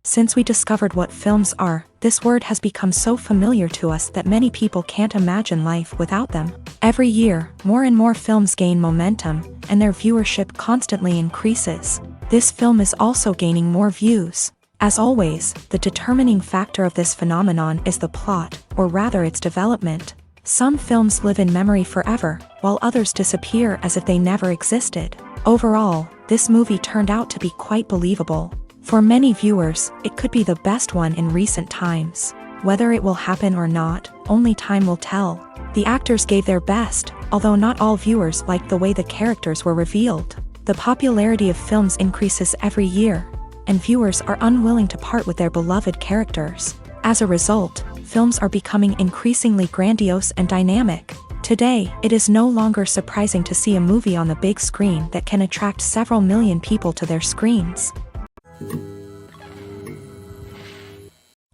Since we discovered what films are, this word has become so familiar to us that many people can't imagine life without them. Every year, more and more films gain momentum, and their viewership constantly increases. This film is also gaining more views. As always, the determining factor of this phenomenon is the plot, or rather its development. Some films live in memory forever, while others disappear as if they never existed. Overall, this movie turned out to be quite believable. For many viewers, it could be the best one in recent times. Whether it will happen or not, only time will tell. The actors gave their best, although not all viewers liked the way the characters were revealed. The popularity of films increases every year, and viewers are unwilling to part with their beloved characters. As a result, films are becoming increasingly grandiose and dynamic. Today, it is no longer surprising to see a movie on the big screen that can attract several million people to their screens.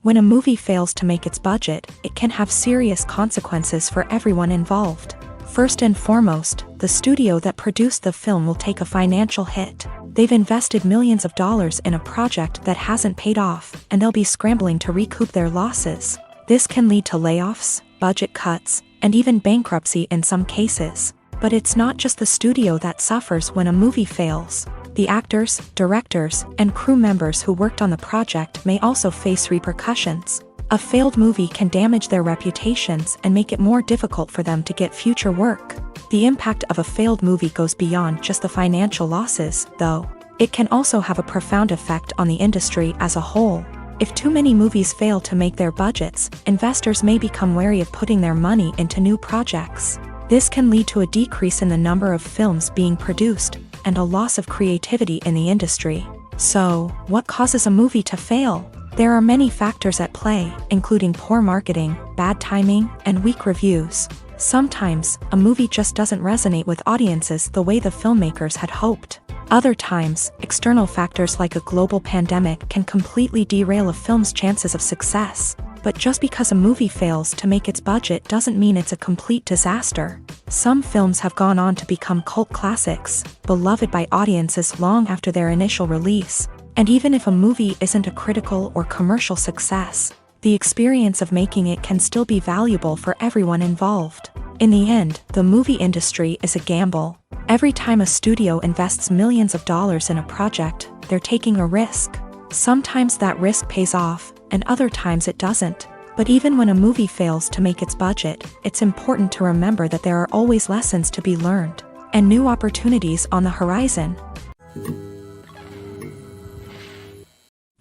When a movie fails to make its budget, it can have serious consequences for everyone involved. First and foremost, the studio that produced the film will take a financial hit. They've invested millions of dollars in a project that hasn't paid off, and they'll be scrambling to recoup their losses. This can lead to layoffs, budget cuts, and even bankruptcy in some cases. But it's not just the studio that suffers when a movie fails. The actors, directors, and crew members who worked on the project may also face repercussions. A failed movie can damage their reputations and make it more difficult for them to get future work. The impact of a failed movie goes beyond just the financial losses, though. It can also have a profound effect on the industry as a whole. If too many movies fail to make their budgets, investors may become wary of putting their money into new projects. This can lead to a decrease in the number of films being produced, and a loss of creativity in the industry. So, what causes a movie to fail? There are many factors at play, including poor marketing, bad timing, and weak reviews. Sometimes, a movie just doesn't resonate with audiences the way the filmmakers had hoped. Other times, external factors like a global pandemic can completely derail a film's chances of success. But just because a movie fails to make its budget doesn't mean it's a complete disaster. Some films have gone on to become cult classics, beloved by audiences long after their initial release. And even if a movie isn't a critical or commercial success, the experience of making it can still be valuable for everyone involved. In the end, the movie industry is a gamble. Every time a studio invests millions of dollars in a project, they're taking a risk. Sometimes that risk pays off, and other times it doesn't. But even when a movie fails to make its budget, it's important to remember that there are always lessons to be learned, and new opportunities on the horizon.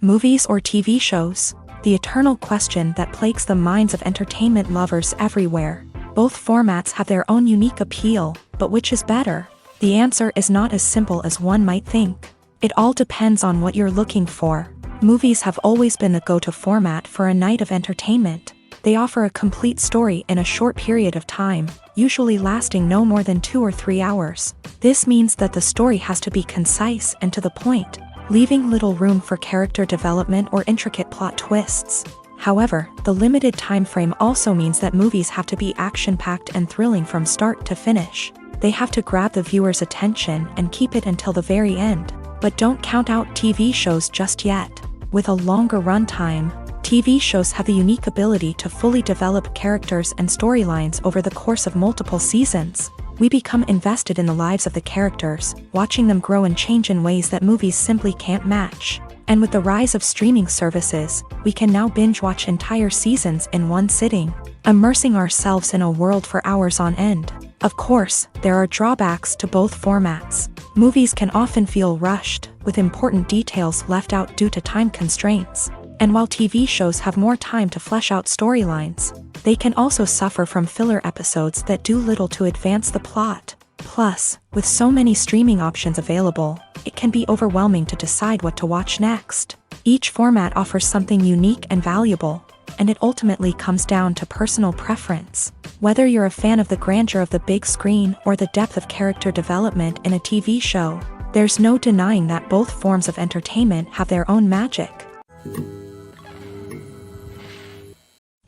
Movies or TV shows? The eternal question that plagues the minds of entertainment lovers everywhere. Both formats have their own unique appeal, but which is better? The answer is not as simple as one might think. It all depends on what you're looking for. Movies have always been the go-to format for a night of entertainment. They offer a complete story in a short period of time, usually lasting no more than 2 or 3 hours. This means that the story has to be concise and to the point, leaving little room for character development or intricate plot twists. However, the limited time frame also means that movies have to be action-packed and thrilling from start to finish. They have to grab the viewer's attention and keep it until the very end. But don't count out TV shows just yet. With a longer runtime, TV shows have the unique ability to fully develop characters and storylines over the course of multiple seasons. We become invested in the lives of the characters, watching them grow and change in ways that movies simply can't match. And with the rise of streaming services, we can now binge-watch entire seasons in one sitting, immersing ourselves in a world for hours on end. Of course, there are drawbacks to both formats. Movies can often feel rushed, with important details left out due to time constraints. And while TV shows have more time to flesh out storylines, they can also suffer from filler episodes that do little to advance the plot. Plus, with so many streaming options available, it can be overwhelming to decide what to watch next. Each format offers something unique and valuable, and it ultimately comes down to personal preference. Whether you're a fan of the grandeur of the big screen or the depth of character development in a TV show, there's no denying that both forms of entertainment have their own magic.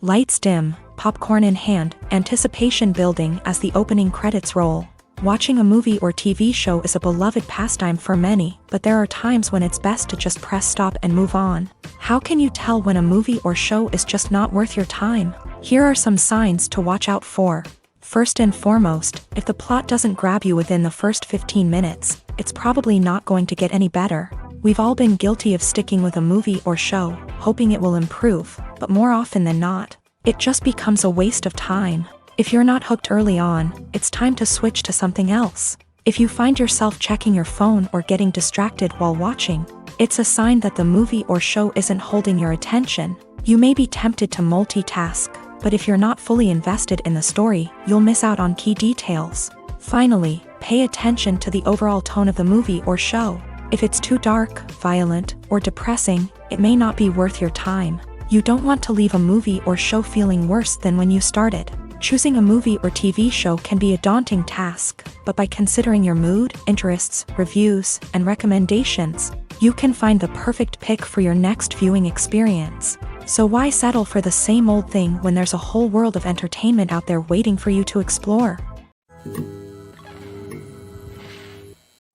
Lights dim, popcorn in hand, anticipation building as the opening credits roll. Watching a movie or TV show is a beloved pastime for many, but there are times when it's best to just press stop and move on. How can you tell when a movie or show is just not worth your time? Here are some signs to watch out for. First and foremost, if the plot doesn't grab you within the first 15 minutes, it's probably not going to get any better. We've all been guilty of sticking with a movie or show, hoping it will improve, but more often than not, it just becomes a waste of time. If you're not hooked early on, it's time to switch to something else. If you find yourself checking your phone or getting distracted while watching, it's a sign that the movie or show isn't holding your attention. You may be tempted to multitask, but if you're not fully invested in the story, you'll miss out on key details. Finally, pay attention to the overall tone of the movie or show. If it's too dark, violent, or depressing, it may not be worth your time. You don't want to leave a movie or show feeling worse than when you started. Choosing a movie or TV show can be a daunting task, but by considering your mood, interests, reviews, and recommendations, you can find the perfect pick for your next viewing experience. So why settle for the same old thing when there's a whole world of entertainment out there waiting for you to explore?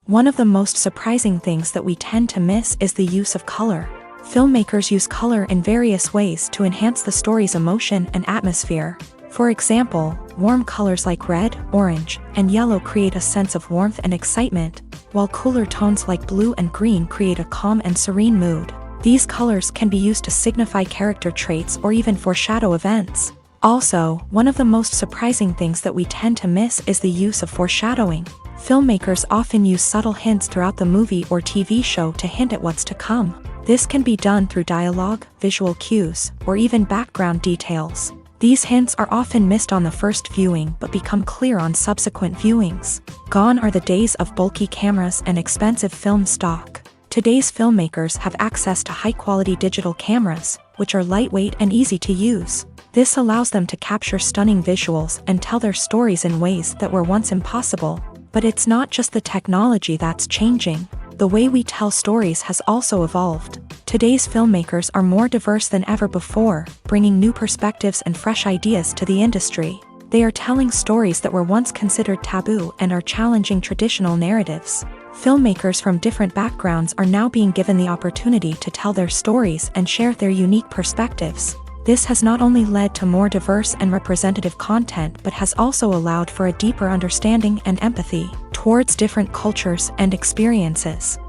One of the most surprising things that we tend to miss is the use of color. Filmmakers use color in various ways to enhance the story's emotion and atmosphere. For example, warm colors like red, orange, and yellow create a sense of warmth and excitement, while cooler tones like blue and green create a calm and serene mood. These colors can be used to signify character traits or even foreshadow events. Also, one of the most surprising things that we tend to miss is the use of foreshadowing. Filmmakers often use subtle hints throughout the movie or TV show to hint at what's to come. This can be done through dialogue, visual cues, or even background details. These hints are often missed on the first viewing but become clear on subsequent viewings. Gone are the days of bulky cameras and expensive film stock. Today's filmmakers have access to high-quality digital cameras, which are lightweight and easy to use. This allows them to capture stunning visuals and tell their stories in ways that were once impossible. But it's not just the technology that's changing. The way we tell stories has also evolved. Today's filmmakers are more diverse than ever before, bringing new perspectives and fresh ideas to the industry. They are telling stories that were once considered taboo and are challenging traditional narratives. Filmmakers from different backgrounds are now being given the opportunity to tell their stories and share their unique perspectives. This has not only led to more diverse and representative content but has also allowed for a deeper understanding and empathy towards different cultures and experiences.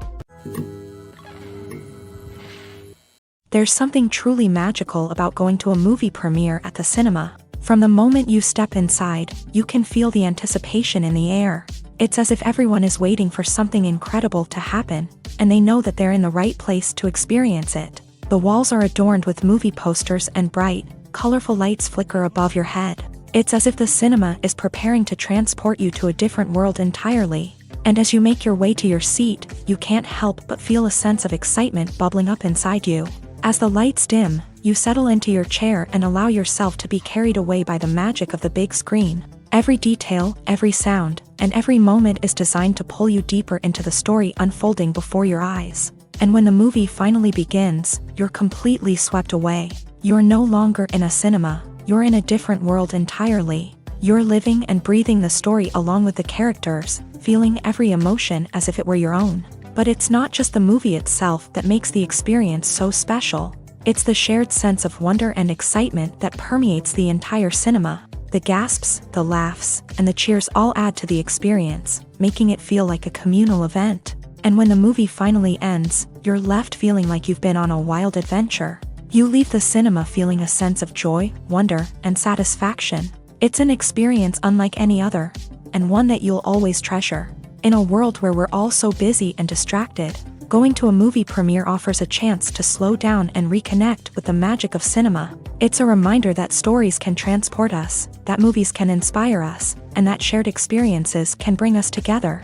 There's something truly magical about going to a movie premiere at the cinema. From the moment you step inside, you can feel the anticipation in the air. It's as if everyone is waiting for something incredible to happen, and they know that they're in the right place to experience it. The walls are adorned with movie posters and bright, colorful lights flicker above your head. It's as if the cinema is preparing to transport you to a different world entirely. And as you make your way to your seat, you can't help but feel a sense of excitement bubbling up inside you. As the lights dim, you settle into your chair and allow yourself to be carried away by the magic of the big screen. Every detail, every sound, and every moment is designed to pull you deeper into the story unfolding before your eyes. And when the movie finally begins, you're completely swept away. You're no longer in a cinema, you're in a different world entirely. You're living and breathing the story along with the characters, feeling every emotion as if it were your own. But it's not just the movie itself that makes the experience so special. It's the shared sense of wonder and excitement that permeates the entire cinema. The gasps, the laughs, and the cheers all add to the experience, making it feel like a communal event. And when the movie finally ends, you're left feeling like you've been on a wild adventure. You leave the cinema feeling a sense of joy, wonder, and satisfaction. It's an experience unlike any other, and one that you'll always treasure. In a world where we're all so busy and distracted, going to a movie premiere offers a chance to slow down and reconnect with the magic of cinema. It's a reminder that stories can transport us, that movies can inspire us, and that shared experiences can bring us together.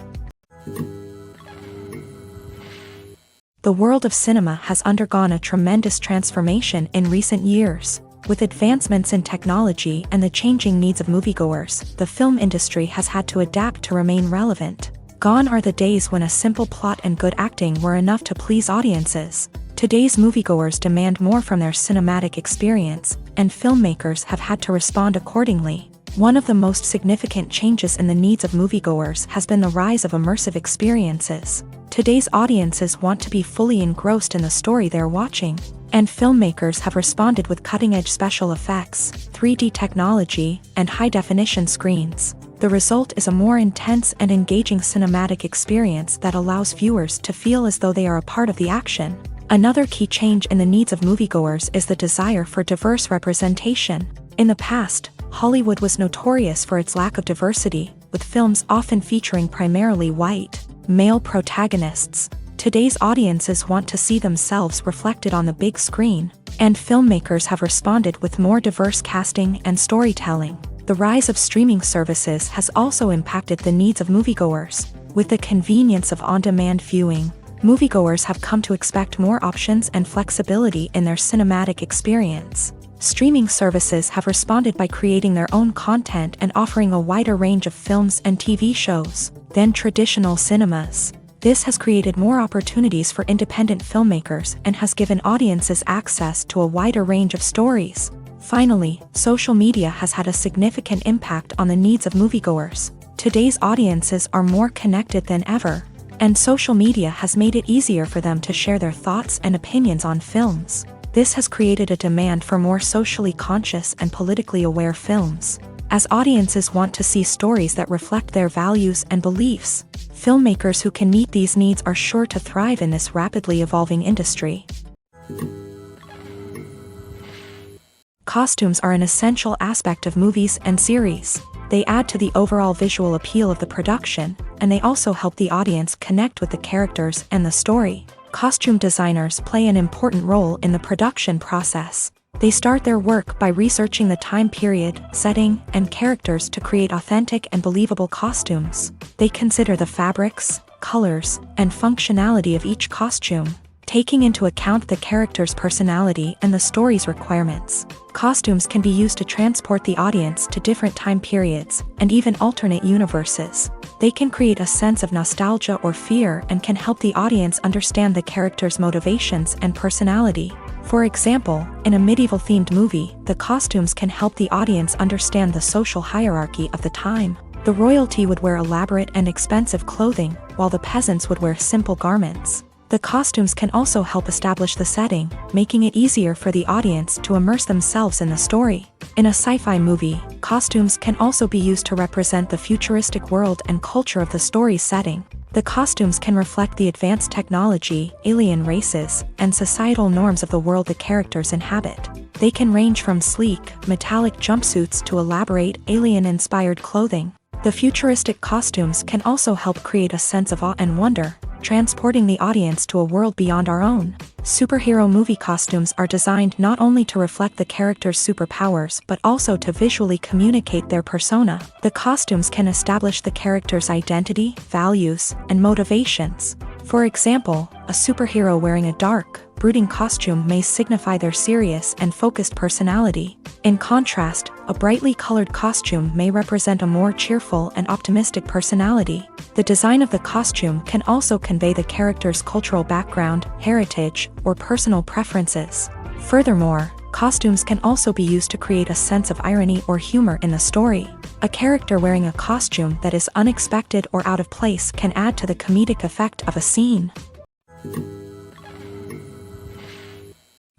The world of cinema has undergone a tremendous transformation in recent years. With advancements in technology and the changing needs of moviegoers, the film industry has had to adapt to remain relevant. Gone are the days when a simple plot and good acting were enough to please audiences. Today's moviegoers demand more from their cinematic experience, and filmmakers have had to respond accordingly. One of the most significant changes in the needs of moviegoers has been the rise of immersive experiences. Today's audiences want to be fully engrossed in the story they're watching, and filmmakers have responded with cutting-edge special effects, 3D technology, and high-definition screens. The result is a more intense and engaging cinematic experience that allows viewers to feel as though they are a part of the action. Another key change in the needs of moviegoers is the desire for diverse representation. In the past, Hollywood was notorious for its lack of diversity, with films often featuring primarily white, male protagonists. Today's audiences want to see themselves reflected on the big screen, and filmmakers have responded with more diverse casting and storytelling. The rise of streaming services has also impacted the needs of moviegoers. With the convenience of on-demand viewing, moviegoers have come to expect more options and flexibility in their cinematic experience. Streaming services have responded by creating their own content and offering a wider range of films and TV shows than traditional cinemas. This has created more opportunities for independent filmmakers and has given audiences access to a wider range of stories. Finally, social media has had a significant impact on the needs of moviegoers. Today's audiences are more connected than ever, and social media has made it easier for them to share their thoughts and opinions on films. This has created a demand for more socially conscious and politically aware films. As audiences want to see stories that reflect their values and beliefs, filmmakers who can meet these needs are sure to thrive in this rapidly evolving industry. Costumes are an essential aspect of movies and series. They add to the overall visual appeal of the production, and they also help the audience connect with the characters and the story. Costume designers play an important role in the production process. They start their work by researching the time period, setting, and characters to create authentic and believable costumes. They consider the fabrics, colors, and functionality of each costume, taking into account the character's personality and the story's requirements. Costumes can be used to transport the audience to different time periods and even alternate universes. They can create a sense of nostalgia or fear and can help the audience understand the character's motivations and personality. For example, in a medieval-themed movie, the costumes can help the audience understand the social hierarchy of the time. The royalty would wear elaborate and expensive clothing, while the peasants would wear simple garments. The costumes can also help establish the setting, making it easier for the audience to immerse themselves in the story. In a sci-fi movie, costumes can also be used to represent the futuristic world and culture of the story's setting. The costumes can reflect the advanced technology, alien races, and societal norms of the world the characters inhabit. They can range from sleek, metallic jumpsuits to elaborate, alien-inspired clothing. The futuristic costumes can also help create a sense of awe and wonder, transporting the audience to a world beyond our own. Superhero movie costumes are designed not only to reflect the character's superpowers but also to visually communicate their persona. The costumes can establish the character's identity, values, and motivations. For example, a superhero wearing a dark, brooding costume may signify their serious and focused personality. In contrast, a brightly colored costume may represent a more cheerful and optimistic personality. The design of the costume can also convey the character's cultural background, heritage, or personal preferences. Furthermore, costumes can also be used to create a sense of irony or humor in the story. A character wearing a costume that is unexpected or out of place can add to the comedic effect of a scene.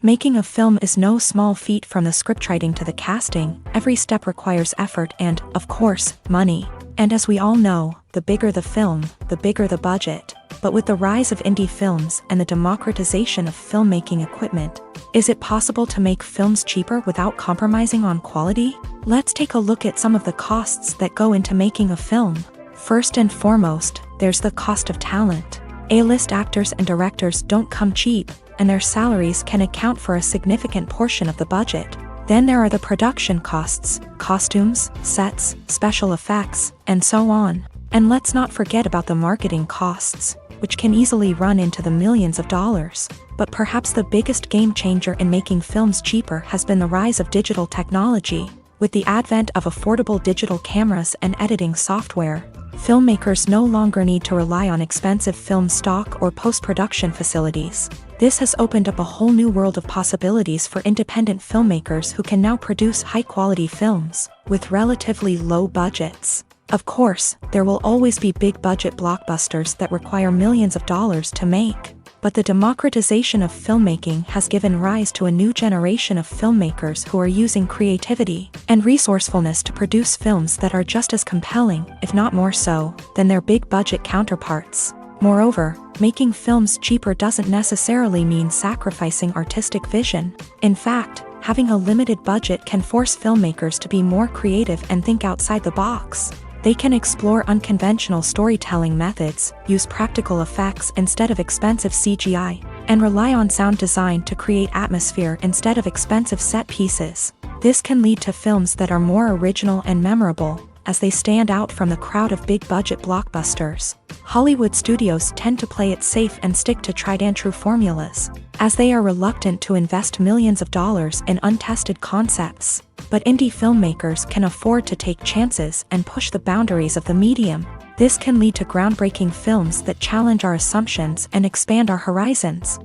Making a film is no small feat. From the scriptwriting to the casting, every step requires effort and, of course, money. And as we all know, the bigger the film, the bigger the budget. But with the rise of indie films and the democratization of filmmaking equipment, is it possible to make films cheaper without compromising on quality? Let's take a look at some of the costs that go into making a film. First and foremost, there's the cost of talent. A-list actors and directors don't come cheap, and their salaries can account for a significant portion of the budget. Then there are the production costs, costumes, sets, special effects, and so on. And let's not forget about the marketing costs, which can easily run into the millions of dollars. But perhaps the biggest game changer in making films cheaper has been the rise of digital technology. With the advent of affordable digital cameras and editing software, Filmmakers no longer need to rely on expensive film stock or post-production facilities. This has opened up a whole new world of possibilities for independent filmmakers who can now produce high-quality films with relatively low budgets. Of course, there will always be big-budget blockbusters that require millions of dollars to make. But the democratization of filmmaking has given rise to a new generation of filmmakers who are using creativity and resourcefulness to produce films that are just as compelling, if not more so, than their big-budget counterparts. Moreover, making films cheaper doesn't necessarily mean sacrificing artistic vision. In fact, having a limited budget can force filmmakers to be more creative and think outside the box. They can explore unconventional storytelling methods, use practical effects instead of expensive CGI, and rely on sound design to create atmosphere instead of expensive set pieces. This can lead to films that are more original and memorable, as they stand out from the crowd of big-budget blockbusters. Hollywood studios tend to play it safe and stick to tried-and-true formulas, as they are reluctant to invest millions of dollars in untested concepts. But indie filmmakers can afford to take chances and push the boundaries of the medium. This can lead to groundbreaking films that challenge our assumptions and expand our horizons.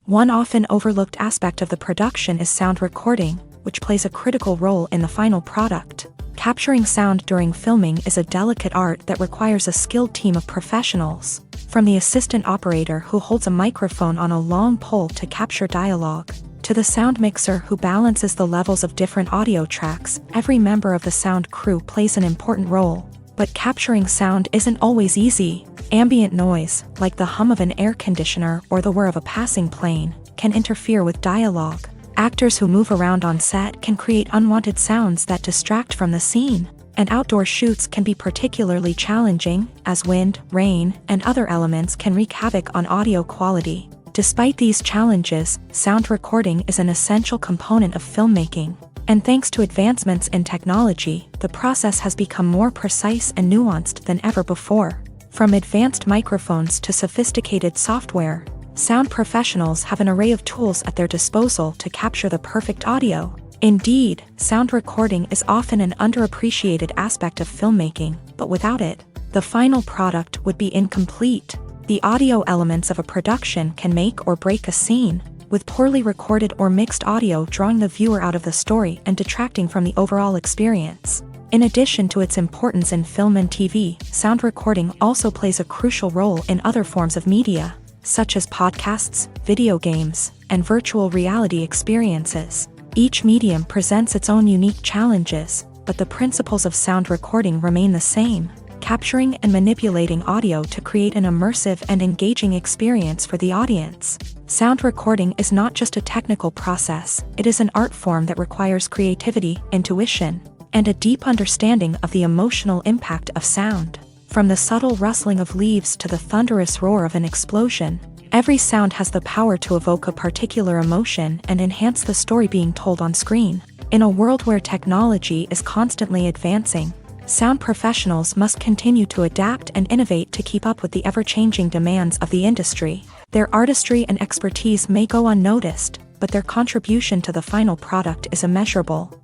One often overlooked aspect of the production is sound recording, which plays a critical role in the final product. Capturing sound during filming is a delicate art that requires a skilled team of professionals. From the assistant operator who holds a microphone on a long pole to capture dialogue, to the sound mixer who balances the levels of different audio tracks, every member of the sound crew plays an important role. But capturing sound isn't always easy. Ambient noise, like the hum of an air conditioner or the whir of a passing plane, can interfere with dialogue. Actors who move around on set can create unwanted sounds that distract from the scene. And outdoor shoots can be particularly challenging, as wind, rain, and other elements can wreak havoc on audio quality. Despite these challenges, sound recording is an essential component of filmmaking. And thanks to advancements in technology, the process has become more precise and nuanced than ever before. From advanced microphones to sophisticated software, sound professionals have an array of tools at their disposal to capture the perfect audio. Indeed, sound recording is often an underappreciated aspect of filmmaking, but without it, the final product would be incomplete. The audio elements of a production can make or break a scene, with poorly recorded or mixed audio drawing the viewer out of the story and detracting from the overall experience. In addition to its importance in film and TV, sound recording also plays a crucial role in other forms of media, such as podcasts, video games, and virtual reality experiences. Each medium presents its own unique challenges, but the principles of sound recording remain the same: capturing and manipulating audio to create an immersive and engaging experience for the audience. Sound recording is not just a technical process, it is an art form that requires creativity, intuition, and a deep understanding of the emotional impact of sound. From the subtle rustling of leaves to the thunderous roar of an explosion, every sound has the power to evoke a particular emotion and enhance the story being told on screen. In a world where technology is constantly advancing, sound professionals must continue to adapt and innovate to keep up with the ever-changing demands of the industry. Their artistry and expertise may go unnoticed, but their contribution to the final product is immeasurable.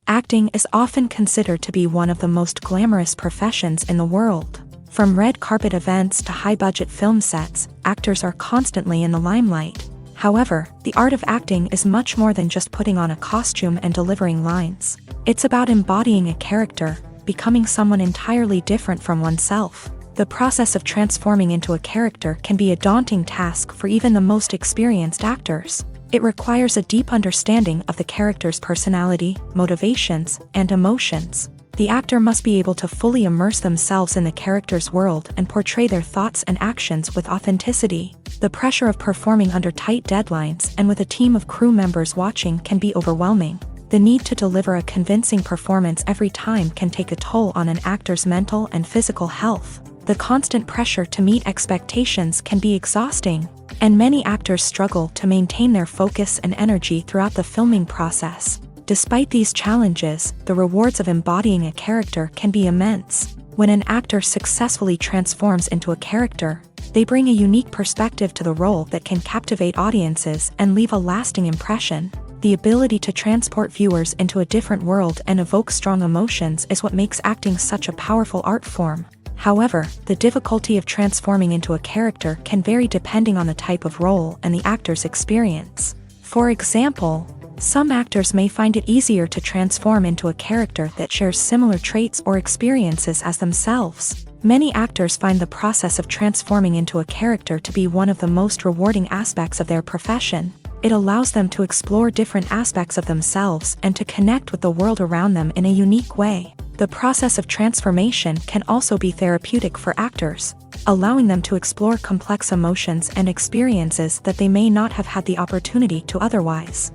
Acting is often considered to be one of the most glamorous professions in the world. From red carpet events to high-budget film sets, actors are constantly in the limelight. However, the art of acting is much more than just putting on a costume and delivering lines. It's about embodying a character, becoming someone entirely different from oneself. The process of transforming into a character can be a daunting task for even the most experienced actors. It requires a deep understanding of the character's personality, motivations, and emotions. The actor must be able to fully immerse themselves in the character's world and portray their thoughts and actions with authenticity. The pressure of performing under tight deadlines and with a team of crew members watching can be overwhelming. The need to deliver a convincing performance every time can take a toll on an actor's mental and physical health. The constant pressure to meet expectations can be exhausting, and many actors struggle to maintain their focus and energy throughout the filming process. Despite these challenges, the rewards of embodying a character can be immense. When an actor successfully transforms into a character, they bring a unique perspective to the role that can captivate audiences and leave a lasting impression. The ability to transport viewers into a different world and evoke strong emotions is what makes acting such a powerful art form. However, the difficulty of transforming into a character can vary depending on the type of role and the actor's experience. For example, some actors may find it easier to transform into a character that shares similar traits or experiences as themselves. Many actors find the process of transforming into a character to be one of the most rewarding aspects of their profession. It allows them to explore different aspects of themselves and to connect with the world around them in a unique way. The process of transformation can also be therapeutic for actors, allowing them to explore complex emotions and experiences that they may not have had the opportunity to otherwise.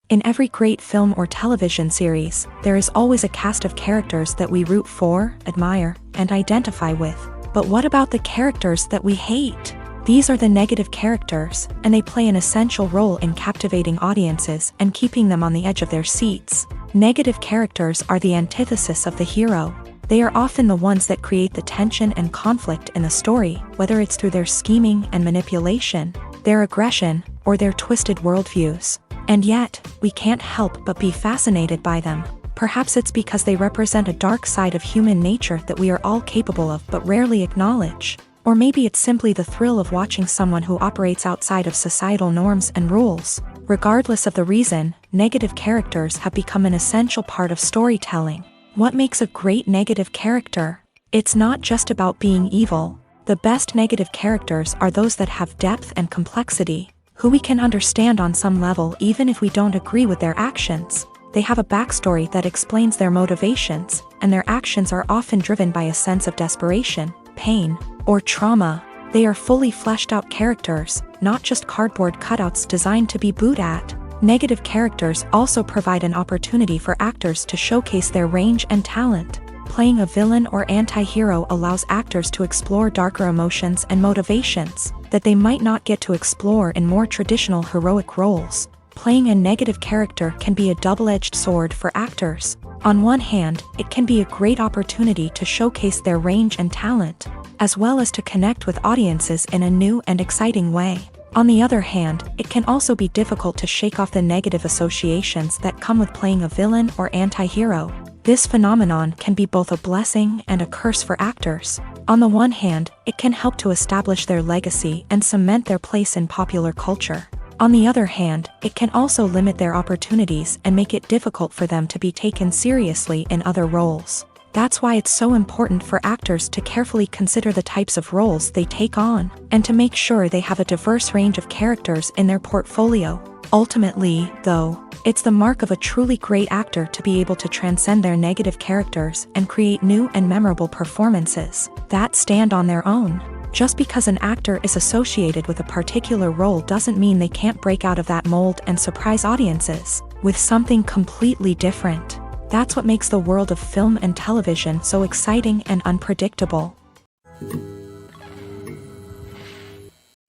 In every great film or television series, there is always a cast of characters that we root for, admire, and identify with. But what about the characters that we hate? These are the negative characters, and they play an essential role in captivating audiences and keeping them on the edge of their seats. Negative characters are the antithesis of the hero. They are often the ones that create the tension and conflict in the story, whether it's through their scheming and manipulation, their aggression, or their twisted worldviews. And yet, we can't help but be fascinated by them. Perhaps it's because they represent a dark side of human nature that we are all capable of but rarely acknowledge. Or maybe it's simply the thrill of watching someone who operates outside of societal norms and rules. Regardless of the reason, negative characters have become an essential part of storytelling. What makes a great negative character? It's not just about being evil. The best negative characters are those that have depth and complexity, who we can understand on some level even if we don't agree with their actions. They have a backstory that explains their motivations, and their actions are often driven by a sense of desperation, pain, or trauma. They are fully fleshed out characters, not just cardboard cutouts designed to be booed at. Negative characters also provide an opportunity for actors to showcase their range and talent. Playing a villain or anti-hero allows actors to explore darker emotions and motivations that they might not get to explore in more traditional heroic roles. Playing a negative character can be a double-edged sword for actors. On one hand, it can be a great opportunity to showcase their range and talent, as well as to connect with audiences in a new and exciting way. On the other hand, it can also be difficult to shake off the negative associations that come with playing a villain or anti-hero. This phenomenon can be both a blessing and a curse for actors. On the one hand, it can help to establish their legacy and cement their place in popular culture. On the other hand, it can also limit their opportunities and make it difficult for them to be taken seriously in other roles. That's why it's so important for actors to carefully consider the types of roles they take on, and to make sure they have a diverse range of characters in their portfolio. Ultimately, though, it's the mark of a truly great actor to be able to transcend their negative characters and create new and memorable performances that stand on their own. Just because an actor is associated with a particular role doesn't mean they can't break out of that mold and surprise audiences with something completely different. That's what makes the world of film and television so exciting and unpredictable.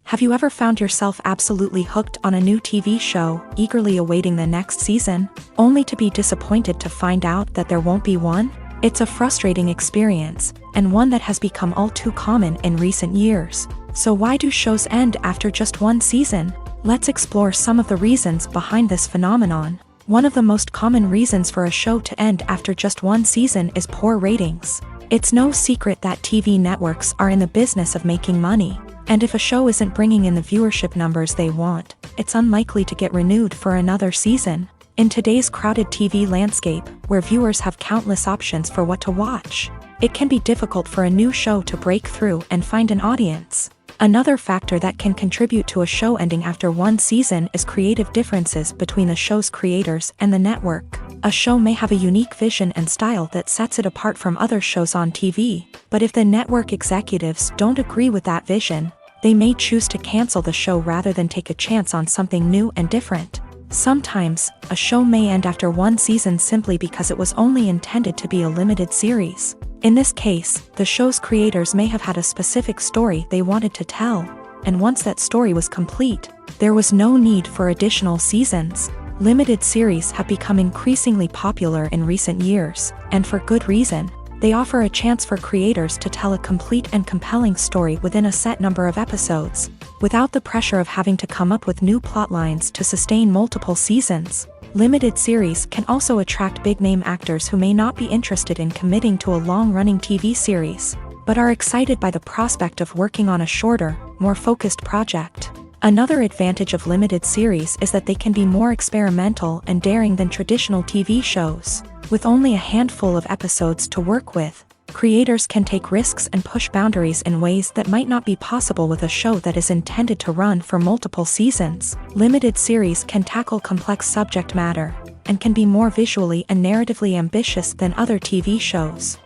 Have you ever found yourself absolutely hooked on a new TV show, eagerly awaiting the next season, only to be disappointed to find out that there won't be one? It's a frustrating experience, and one that has become all too common in recent years. So why do shows end after just one season? Let's explore some of the reasons behind this phenomenon. One of the most common reasons for a show to end after just one season is poor ratings. It's no secret that TV networks are in the business of making money, and if a show isn't bringing in the viewership numbers they want, it's unlikely to get renewed for another season. In today's crowded TV landscape, where viewers have countless options for what to watch, it can be difficult for a new show to break through and find an audience. Another factor that can contribute to a show ending after one season is creative differences between the show's creators and the network. A show may have a unique vision and style that sets it apart from other shows on TV, but if the network executives don't agree with that vision, they may choose to cancel the show rather than take a chance on something new and different. Sometimes, a show may end after one season simply because it was only intended to be a limited series. In this case, the show's creators may have had a specific story they wanted to tell, and once that story was complete, there was no need for additional seasons. Limited series have become increasingly popular in recent years, and for good reason. They offer a chance for creators to tell a complete and compelling story within a set number of episodes, without the pressure of having to come up with new plotlines to sustain multiple seasons. Limited series can also attract big-name actors who may not be interested in committing to a long-running TV series, but are excited by the prospect of working on a shorter, more focused project. Another advantage of limited series is that they can be more experimental and daring than traditional TV shows. With only a handful of episodes to work with, creators can take risks and push boundaries in ways that might not be possible with a show that is intended to run for multiple seasons. Limited series can tackle complex subject matter, and can be more visually and narratively ambitious than other TV shows.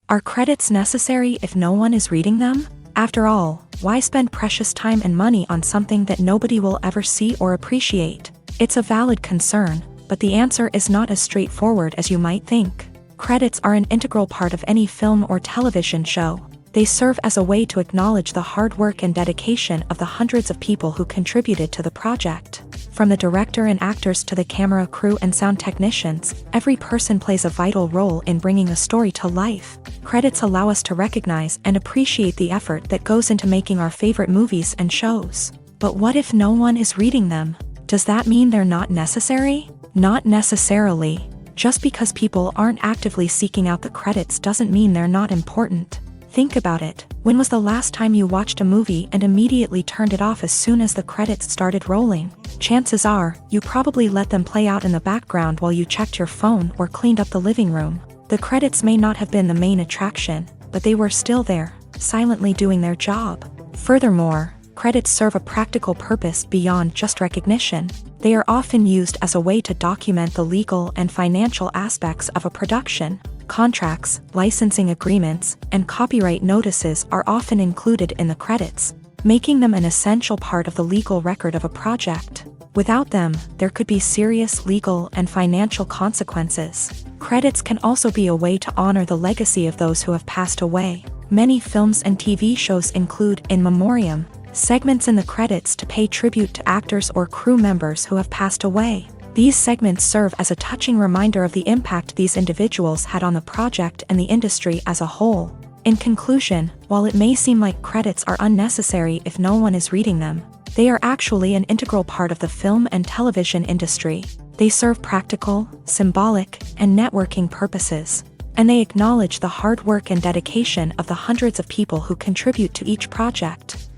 Are credits necessary if no one is reading them? After all, why spend precious time and money on something that nobody will ever see or appreciate? It's a valid concern, but the answer is not as straightforward as you might think. Credits are an integral part of any film or television show. They serve as a way to acknowledge the hard work and dedication of the hundreds of people who contributed to the project. From the director and actors to the camera crew and sound technicians, every person plays a vital role in bringing a story to life. Credits allow us to recognize and appreciate the effort that goes into making our favorite movies and shows. But what if no one is reading them? Does that mean they're not necessary? Not necessarily. Just because people aren't actively seeking out the credits doesn't mean they're not important. Think about it. When was the last time you watched a movie and immediately turned it off as soon as the credits started rolling? Chances are, you probably let them play out in the background while you checked your phone or cleaned up the living room. The credits may not have been the main attraction, but they were still there, silently doing their job. Furthermore, credits serve a practical purpose beyond just recognition. They are often used as a way to document the legal and financial aspects of a production. Contracts, licensing agreements, and copyright notices are often included in the credits, making them an essential part of the legal record of a project. Without them, there could be serious legal and financial consequences. Credits can also be a way to honor the legacy of those who have passed away. Many films and TV shows include in memoriam segments in the credits to pay tribute to actors or crew members who have passed away. These segments serve as a touching reminder of the impact these individuals had on the project and the industry as a whole. In conclusion, while it may seem like credits are unnecessary if no one is reading them, they are actually an integral part of the film and television industry. They serve practical, symbolic, and networking purposes, and they acknowledge the hard work and dedication of the hundreds of people who contribute to each project.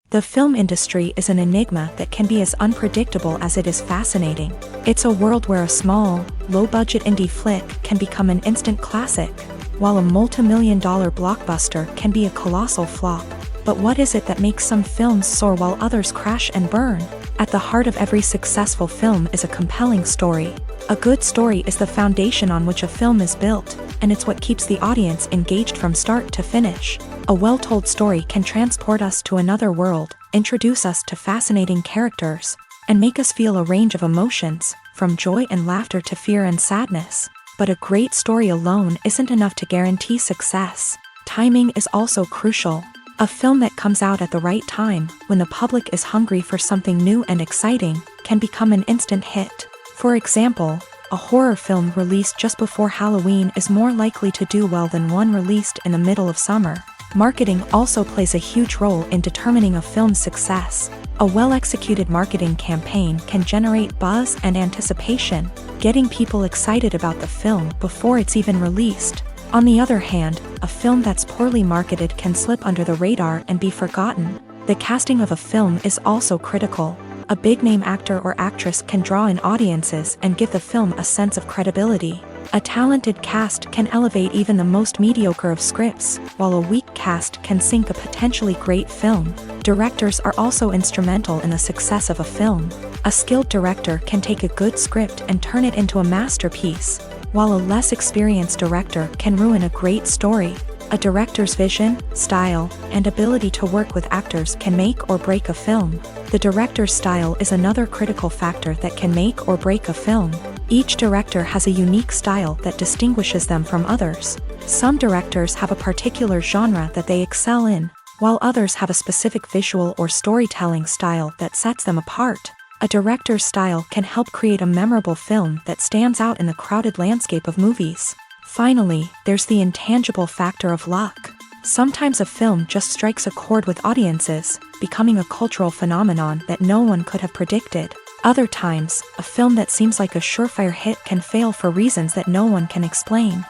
The film industry is an enigma that can be as unpredictable as it is fascinating. It's a world where a small, low-budget indie flick can become an instant classic, while a multi-million-dollar blockbuster can be a colossal flop. But what is it that makes some films soar while others crash and burn? At the heart of every successful film is a compelling story. A good story is the foundation on which a film is built, and it's what keeps the audience engaged from start to finish. A well-told story can transport us to another world, introduce us to fascinating characters, and make us feel a range of emotions, from joy and laughter to fear and sadness. But a great story alone isn't enough to guarantee success. Timing is also crucial. A film that comes out at the right time, when the public is hungry for something new and exciting, can become an instant hit. For example, a horror film released just before Halloween is more likely to do well than one released in the middle of summer. Marketing also plays a huge role in determining a film's success. A well-executed marketing campaign can generate buzz and anticipation, getting people excited about the film before it's even released. On the other hand, a film that's poorly marketed can slip under the radar and be forgotten. The casting of a film is also critical. A big-name actor or actress can draw in audiences and give the film a sense of credibility. A talented cast can elevate even the most mediocre of scripts, while a weak cast can sink a potentially great film. Directors are also instrumental in the success of a film. A skilled director can take a good script and turn it into a masterpiece, while a less experienced director can ruin a great story. A director's vision, style, and ability to work with actors can make or break a film. The director's style is another critical factor that can make or break a film. Each director has a unique style that distinguishes them from others. Some directors have a particular genre that they excel in, while others have a specific visual or storytelling style that sets them apart. A director's style can help create a memorable film that stands out in the crowded landscape of movies. Finally, there's the intangible factor of luck. Sometimes a film just strikes a chord with audiences, becoming a cultural phenomenon that no one could have predicted. Other times, a film that seems like a surefire hit can fail for reasons that no one can explain.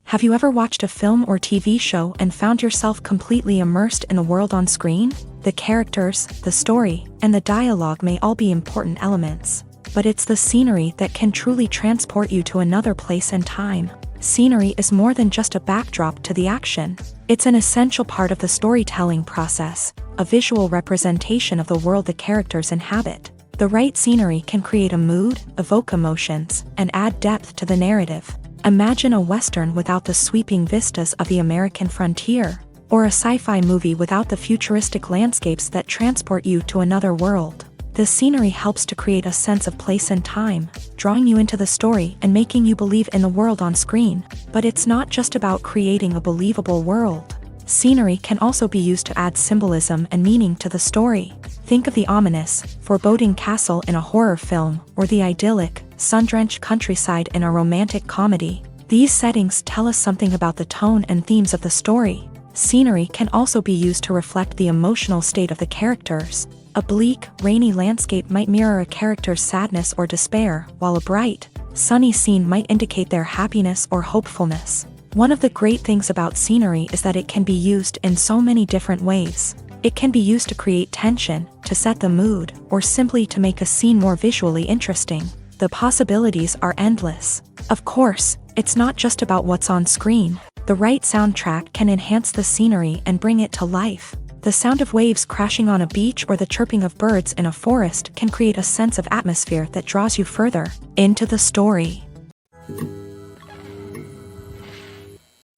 Have you ever watched a film or TV show and found yourself completely immersed in the world on screen? The characters, the story, and the dialogue may all be important elements, but it's the scenery that can truly transport you to another place and time. Scenery is more than just a backdrop to the action. It's an essential part of the storytelling process, a visual representation of the world the characters inhabit. The right scenery can create a mood, evoke emotions, and add depth to the narrative. Imagine a Western without the sweeping vistas of the American frontier, or a sci-fi movie without the futuristic landscapes that transport you to another world. The scenery helps to create a sense of place and time, drawing you into the story and making you believe in the world on screen. But it's not just about creating a believable world. Scenery can also be used to add symbolism and meaning to the story. Think of the ominous, foreboding castle in a horror film, or the idyllic, sun-drenched countryside in a romantic comedy. These settings tell us something about the tone and themes of the story. Scenery can also be used to reflect the emotional state of the characters. A bleak, rainy landscape might mirror a character's sadness or despair, while a bright, sunny scene might indicate their happiness or hopefulness. One of the great things about scenery is that it can be used in so many different ways. It can be used to create tension, to set the mood, or simply to make a scene more visually interesting. The possibilities are endless. Of course, it's not just about what's on screen. The right soundtrack can enhance the scenery and bring it to life. The sound of waves crashing on a beach or the chirping of birds in a forest can create a sense of atmosphere that draws you further into the story.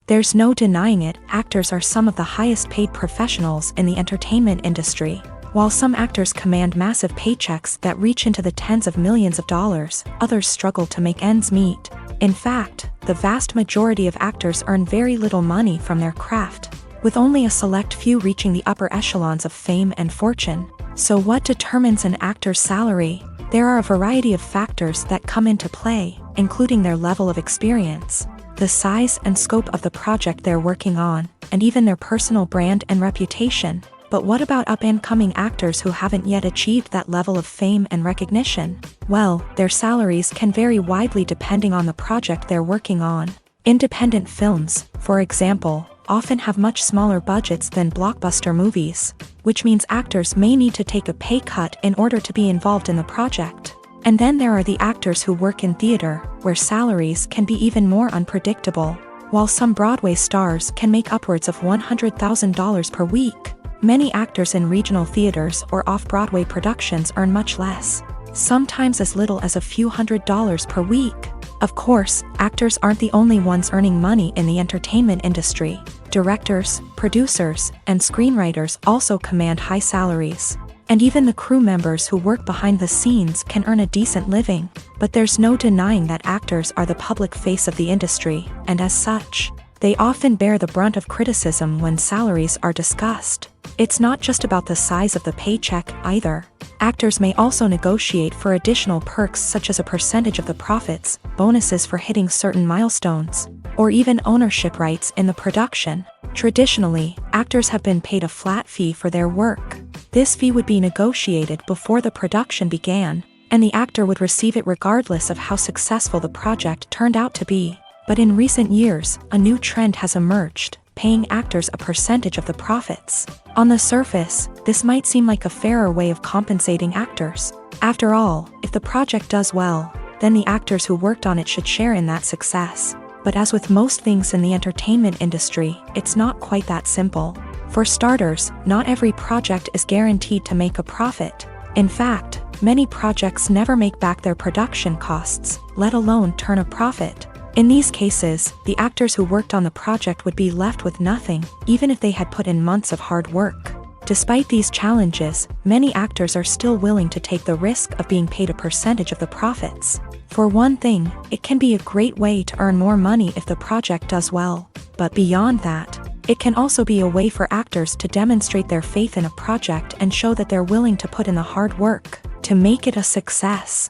There's no denying it, actors are some of the highest paid professionals in the entertainment industry. While some actors command massive paychecks that reach into the tens of millions of dollars, others struggle to make ends meet. In fact, the vast majority of actors earn very little money from their craft, with only a select few reaching the upper echelons of fame and fortune. So what determines an actor's salary? There are a variety of factors that come into play, including their level of experience, the size and scope of the project they're working on, and even their personal brand and reputation. But what about up-and-coming actors who haven't yet achieved that level of fame and recognition? Well, their salaries can vary widely depending on the project they're working on. Independent films, for example, often have much smaller budgets than blockbuster movies, which means actors may need to take a pay cut in order to be involved in the project. And then there are the actors who work in theater, where salaries can be even more unpredictable. While some Broadway stars can make upwards of $100,000 per week, many actors in regional theaters or off-Broadway productions earn much less, sometimes as little as a few $100s per week. Of course, actors aren't the only ones earning money in the entertainment industry. Directors, producers, and screenwriters also command high salaries. And even the crew members who work behind the scenes can earn a decent living. But there's no denying that actors are the public face of the industry, and as such, they often bear the brunt of criticism when salaries are discussed. It's not just about the size of the paycheck, either. Actors may also negotiate for additional perks such as a percentage of the profits, bonuses for hitting certain milestones, or even ownership rights in the production. Traditionally, actors have been paid a flat fee for their work. This fee would be negotiated before the production began, and the actor would receive it regardless of how successful the project turned out to be. But in recent years, a new trend has emerged, paying actors a percentage of the profits. On the surface, this might seem like a fairer way of compensating actors. After all, if the project does well, then the actors who worked on it should share in that success. But as with most things in the entertainment industry, it's not quite that simple. For starters, not every project is guaranteed to make a profit. In fact, many projects never make back their production costs, let alone turn a profit. In these cases, the actors who worked on the project would be left with nothing, even if they had put in months of hard work. Despite these challenges, many actors are still willing to take the risk of being paid a percentage of the profits. For one thing, it can be a great way to earn more money if the project does well. But beyond that, It can also be a way for actors to demonstrate their faith in a project and show that they're willing to put in the hard work to make it a success.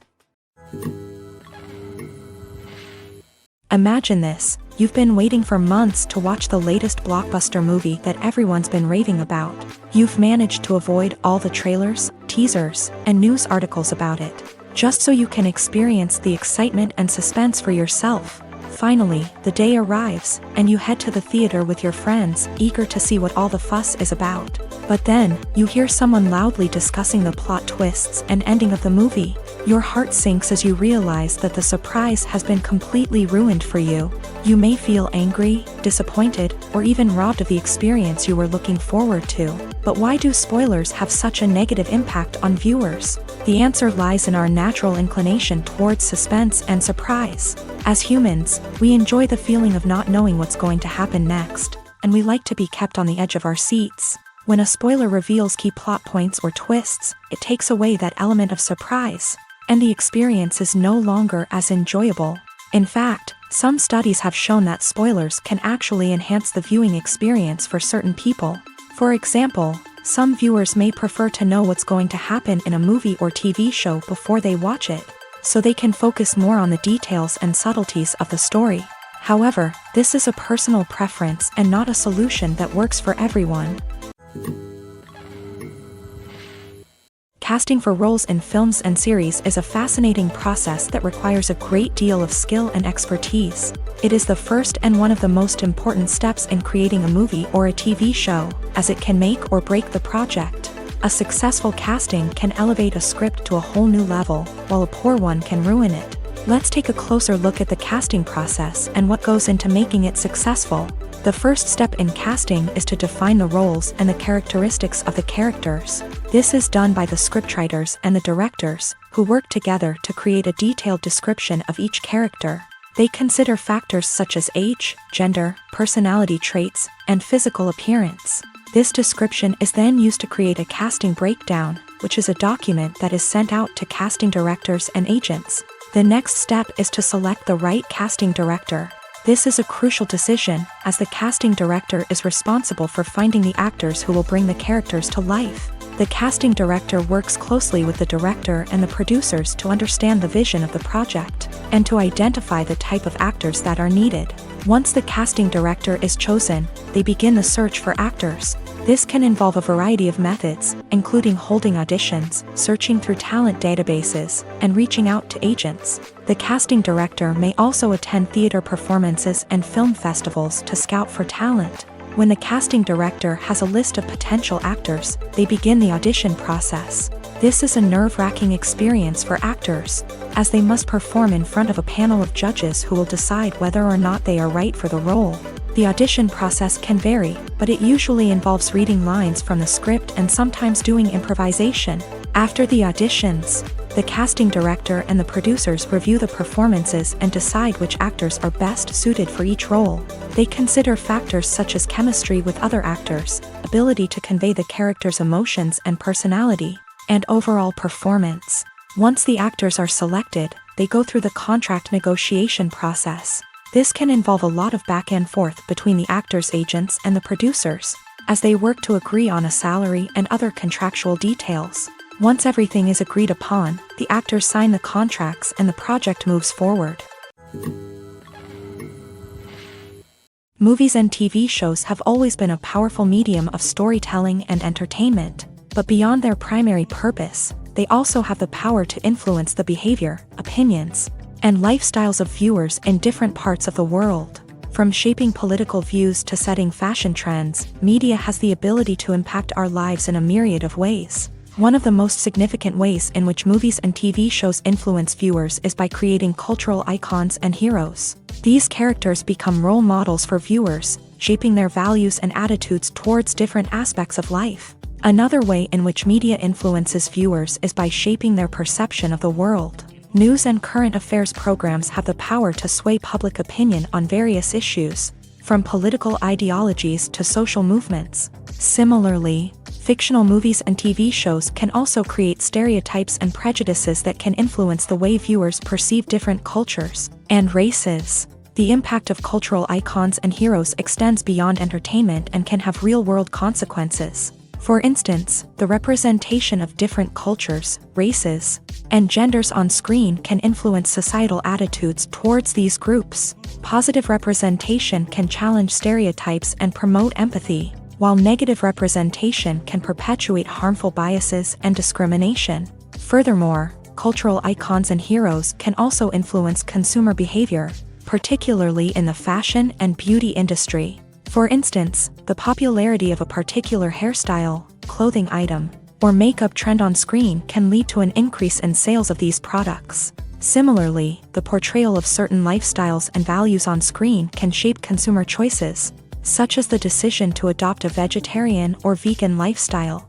Imagine this. You've been waiting for months to watch the latest blockbuster movie that everyone's been raving about. You've managed to avoid all the trailers, teasers, and news articles about it, just so you can experience the excitement and suspense for yourself. Finally, the day arrives, and you head to the theater with your friends, eager to see what all the fuss is about. But then, you hear someone loudly discussing the plot twists and ending of the movie. Your heart sinks as you realize that the surprise has been completely ruined for you. You may feel angry, disappointed, or even robbed of the experience you were looking forward to. But why do spoilers have such a negative impact on viewers? The answer lies in our natural inclination towards suspense and surprise. As humans, we enjoy the feeling of not knowing what's going to happen next, and we like to be kept on the edge of our seats. When a spoiler reveals key plot points or twists, it takes away that element of surprise, and the experience is no longer as enjoyable. In fact, some studies have shown that spoilers can actually enhance the viewing experience for certain people. For example, some viewers may prefer to know what's going to happen in a movie or TV show before they watch it, so they can focus more on the details and subtleties of the story. However, this is a personal preference and not a solution that works for everyone. Casting for roles in films and series is a fascinating process that requires a great deal of skill and expertise. It is the first and one of the most important steps in creating a movie or a TV show, as it can make or break the project. A successful casting can elevate a script to a whole new level, while a poor one can ruin it. Let's take a closer look at the casting process and what goes into making it successful. The first step in casting is to define the roles and the characteristics of the characters. This is done by the scriptwriters and the directors, who work together to create a detailed description of each character. They consider factors such as age, gender, personality traits, and physical appearance. This description is then used to create a casting breakdown, which is a document that is sent out to casting directors and agents. The next step is to select the right casting director. This is a crucial decision, as the casting director is responsible for finding the actors who will bring the characters to life. The casting director works closely with the director and the producers to understand the vision of the project, and to identify the type of actors that are needed. Once the casting director is chosen, they begin the search for actors. This can involve a variety of methods, including holding auditions, searching through talent databases, and reaching out to agents. The casting director may also attend theater performances and film festivals to scout for talent. When the casting director has a list of potential actors, they begin the audition process. This is a nerve-wracking experience for actors, as they must perform in front of a panel of judges who will decide whether or not they are right for the role. The audition process can vary, but it usually involves reading lines from the script and sometimes doing improvisation. After the auditions, the casting director and the producers review the performances and decide which actors are best suited for each role. They consider factors such as chemistry with other actors, ability to convey the character's emotions and personality, and overall performance. Once the actors are selected, they go through the contract negotiation process. This can involve a lot of back and forth between the actors' agents and the producers, as they work to agree on a salary and other contractual details. Once everything is agreed upon, the actors sign the contracts and the project moves forward. Movies and TV shows have always been a powerful medium of storytelling and entertainment, but beyond their primary purpose, they also have the power to influence the behavior, opinions, and lifestyles of viewers in different parts of the world. From shaping political views to setting fashion trends, media has the ability to impact our lives in a myriad of ways. One of the most significant ways in which movies and TV shows influence viewers is by creating cultural icons and heroes. These characters become role models for viewers, shaping their values and attitudes towards different aspects of life. Another way in which media influences viewers is by shaping their perception of the world. News and current affairs programs have the power to sway public opinion on various issues, from political ideologies to social movements. Similarly, fictional movies and TV shows can also create stereotypes and prejudices that can influence the way viewers perceive different cultures and races. The impact of cultural icons and heroes extends beyond entertainment and can have real-world consequences. For instance, the representation of different cultures, races, and genders on screen can influence societal attitudes towards these groups. Positive representation can challenge stereotypes and promote empathy, while negative representation can perpetuate harmful biases and discrimination. Furthermore, cultural icons and heroes can also influence consumer behavior, particularly in the fashion and beauty industry. For instance, the popularity of a particular hairstyle, clothing item, or makeup trend on screen can lead to an increase in sales of these products. Similarly, the portrayal of certain lifestyles and values on screen can shape consumer choices, such as the decision to adopt a vegetarian or vegan lifestyle.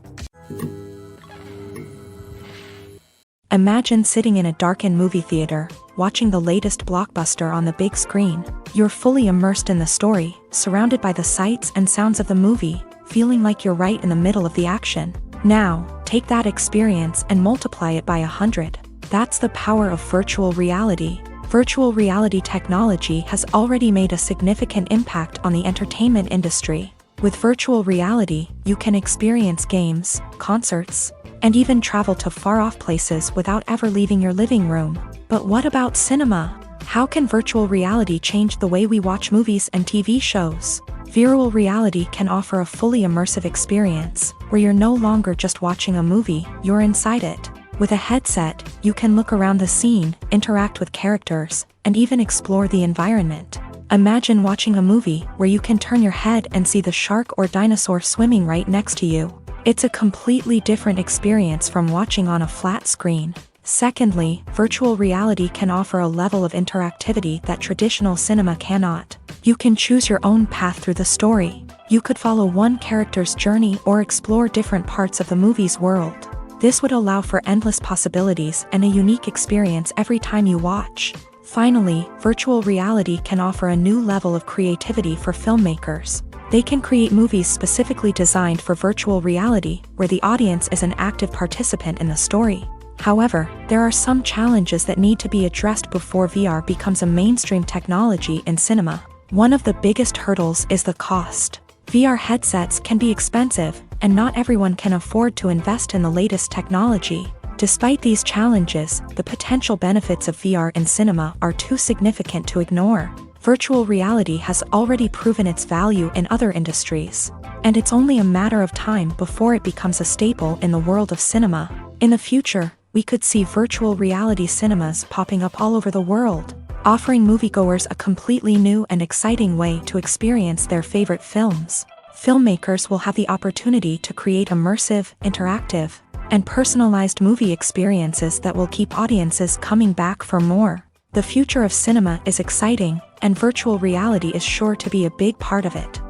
Imagine sitting in a darkened movie theater, watching the latest blockbuster on the big screen. You're fully immersed in the story, surrounded by the sights and sounds of the movie, feeling like you're right in the middle of the action. Now, take that experience and multiply it by 100. That's the power of virtual reality. Virtual reality technology has already made a significant impact on the entertainment industry. With virtual reality, you can experience games, concerts, and even travel to far-off places without ever leaving your living room. But what about cinema? How can virtual reality change the way we watch movies and TV shows? Virtual reality can offer a fully immersive experience, where you're no longer just watching a movie, you're inside it. With a headset, you can look around the scene, interact with characters, and even explore the environment. Imagine watching a movie where you can turn your head and see the shark or dinosaur swimming right next to you. It's a completely different experience from watching on a flat screen. Secondly, virtual reality can offer a level of interactivity that traditional cinema cannot. You can choose your own path through the story. You could follow one character's journey or explore different parts of the movie's world. This would allow for endless possibilities and a unique experience every time you watch. Finally, virtual reality can offer a new level of creativity for filmmakers. They can create movies specifically designed for virtual reality, where the audience is an active participant in the story. However, there are some challenges that need to be addressed before VR becomes a mainstream technology in cinema. One of the biggest hurdles is the cost. VR headsets can be expensive, and not everyone can afford to invest in the latest technology. Despite these challenges, the potential benefits of VR in cinema are too significant to ignore. Virtual reality has already proven its value in other industries, and it's only a matter of time before it becomes a staple in the world of cinema. In the future, we could see virtual reality cinemas popping up all over the world, offering moviegoers a completely new and exciting way to experience their favorite films. Filmmakers will have the opportunity to create immersive, interactive, and personalized movie experiences that will keep audiences coming back for more. The future of cinema is exciting, and virtual reality is sure to be a big part of it.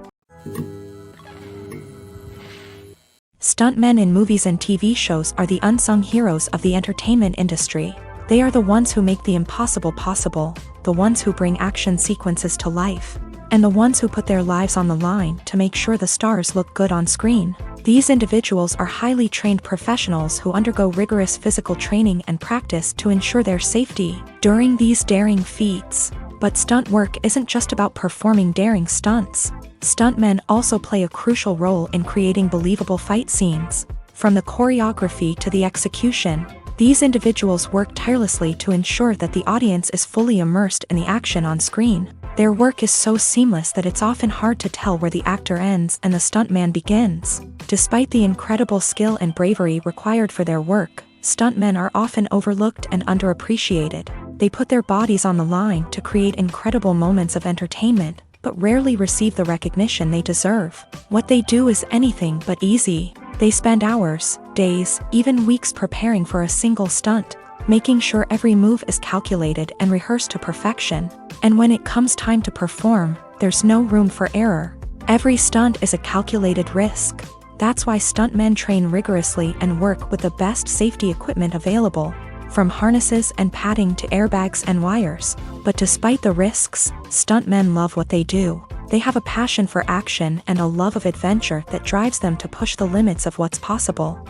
Stuntmen in movies and TV shows are the unsung heroes of the entertainment industry. They are the ones who make the impossible possible, the ones who bring action sequences to life, and the ones who put their lives on the line to make sure the stars look good on screen. These individuals are highly trained professionals who undergo rigorous physical training and practice to ensure their safety during these daring feats. But stunt work isn't just about performing daring stunts. Stuntmen also play a crucial role in creating believable fight scenes. From the choreography to the execution, these individuals work tirelessly to ensure that the audience is fully immersed in the action on screen. Their work is so seamless that it's often hard to tell where the actor ends and the stuntman begins. Despite the incredible skill and bravery required for their work, stuntmen are often overlooked and underappreciated. They put their bodies on the line to create incredible moments of entertainment, but rarely receive the recognition they deserve. What they do is anything but easy. They spend hours, days, even weeks preparing for a single stunt, making sure every move is calculated and rehearsed to perfection. And when it comes time to perform, there's no room for error. Every stunt is a calculated risk. That's why stuntmen train rigorously and work with the best safety equipment available, from harnesses and padding to airbags and wires. But despite the risks, stuntmen love what they do. They have a passion for action and a love of adventure that drives them to push the limits of what's possible.